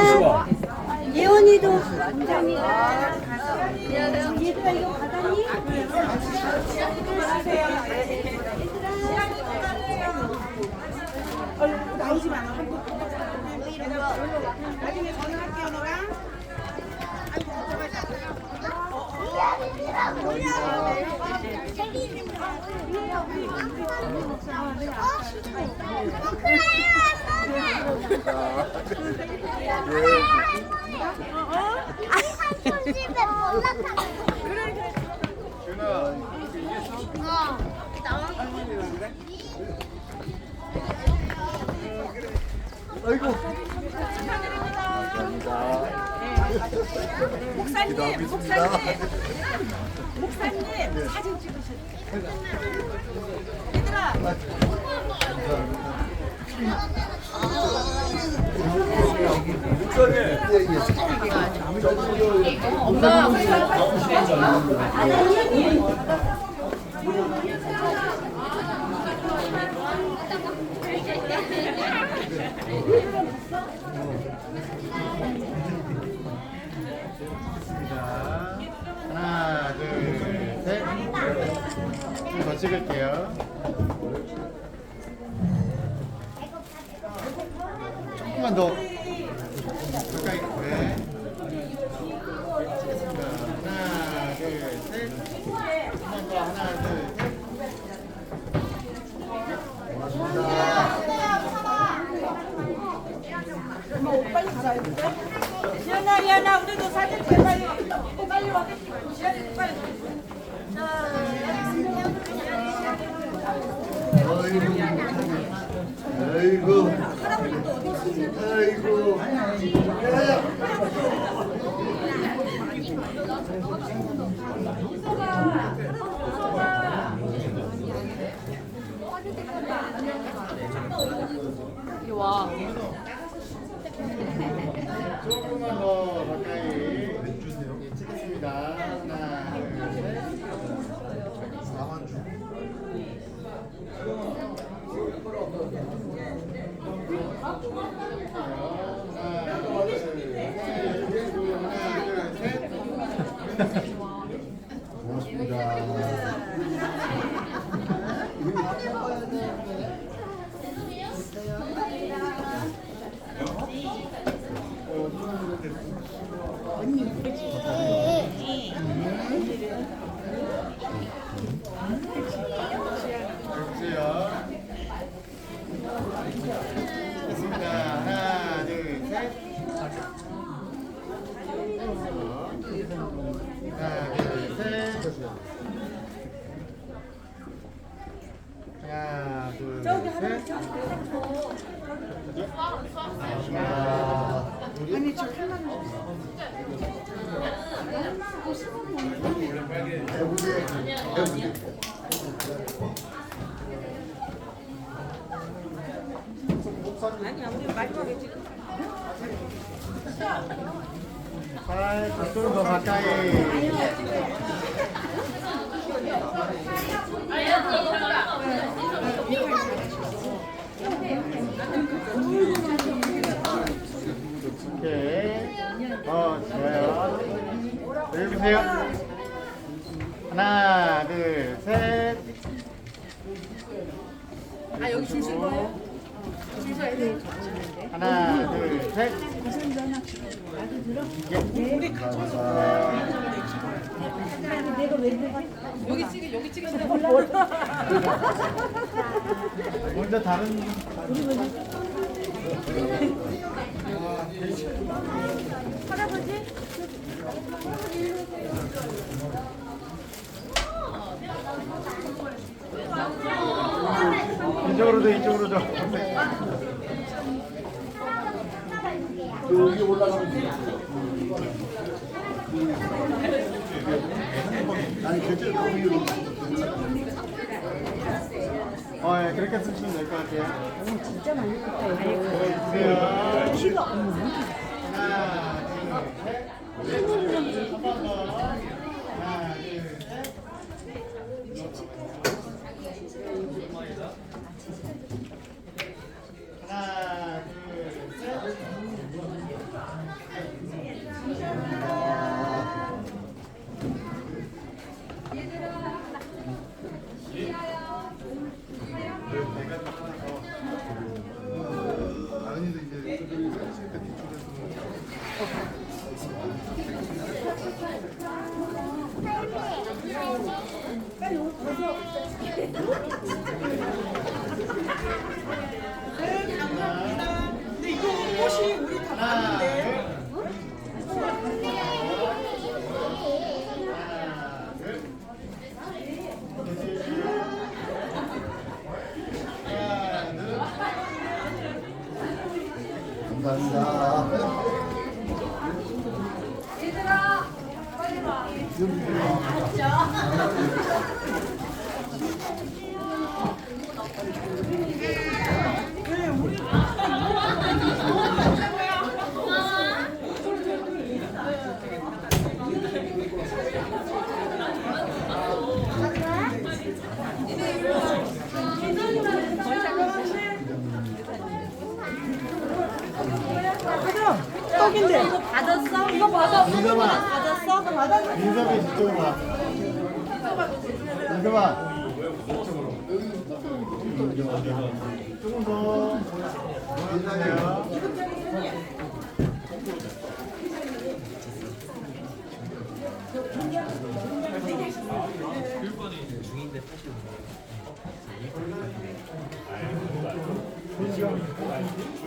예원이도 감사합니다. 얘들아 이거 받았니? 나오지 마. 나중에 전화할게요, 너랑. 아이고, 걱정하지 않아요. 목사님 사진 찍으세요. 얘들아. 하나, 둘, 셋. 좀 더 찍을게요. 조금만 더 가까이. 네. 찍겠습니다. 하나, 둘, 셋. 조금만 더. 하나, 둘, 셋. 지연아, 우리도 사진 찍어 빨리 와. 지연이 빨리. 아이고, 아이고, 조금만 더 가까이. 찍겠습니다. 하나, 둘, 셋. 4만 주. 됐습니다. 하나, 둘, 셋. 하나, 둘, 셋. 하나, 둘, 셋. 아니 저 하나만. 아니 우리 마지막에 지금. 조금 더 가까이. 오케이. 좋아요. 여기 보세요. 하나, 둘, 셋. 아 여기 줄 설 거예요? 줄 서야 돼. 하나, 둘, 셋. 우리 여기 찍으시는 거 먼저 다른. 할아버지? 이쪽으로도 이쪽으로도. 여기 올라가면 돼. 아니, 결제 거기로. 예, 그렇게 쓰시면 될 것 같아요. 진짜 많이 했다 보세요. 키가 하나, 둘, 셋. 한번 더. 하나, 둘, 셋. 하나, 둘, 셋. 아니도 이제 저기 사실 뒤쪽에서 네, 감사합니다. 근데 이거 꽃이 우리 다 봤는데. 감사합니다. 얘들아, 빨리 와. 떡인데. 이거 받았어? 이거 받아. 받았어? 받았어? 민섭이 이쪽으로 와. 민섭아. 조금 더. 민섭이요.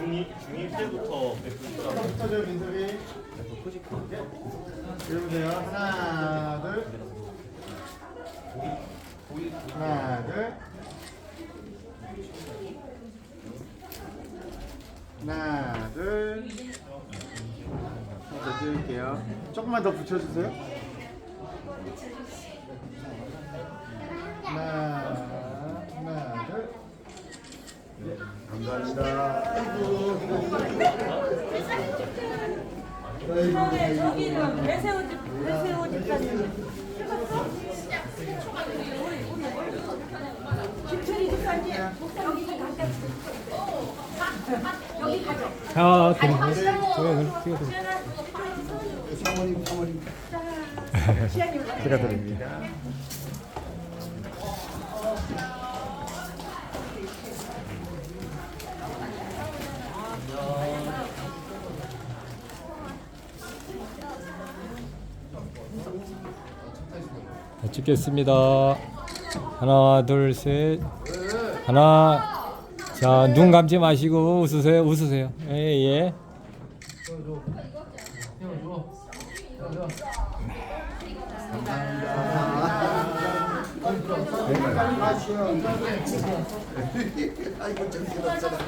중2 때부터 터져 민섭이. 이러세요. 하나, 둘. 하나, 둘. 하나, 둘. 더 찍을게요. 조금만 더 붙여주세요. 하나, 둘. 감사합니다. 저기는 배새우 집사님. 김철이 집사님. 여기 가죠. 아, 그래. 사모님, 사모님. 축하드립니다. 찍겠습니다. 하나, 둘, 셋. 하나. 자, 눈 감지 마시고 웃으세요. 예, 예. 아이고 정신없잖아.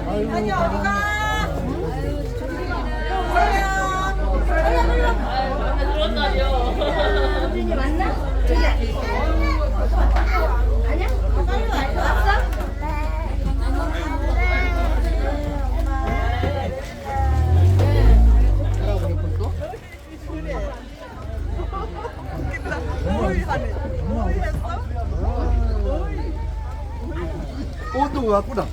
아니 어디가? 어린이 맞나? 저기 아니야? 빨리 왔어? 또 왔구나.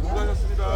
수고하셨습니다.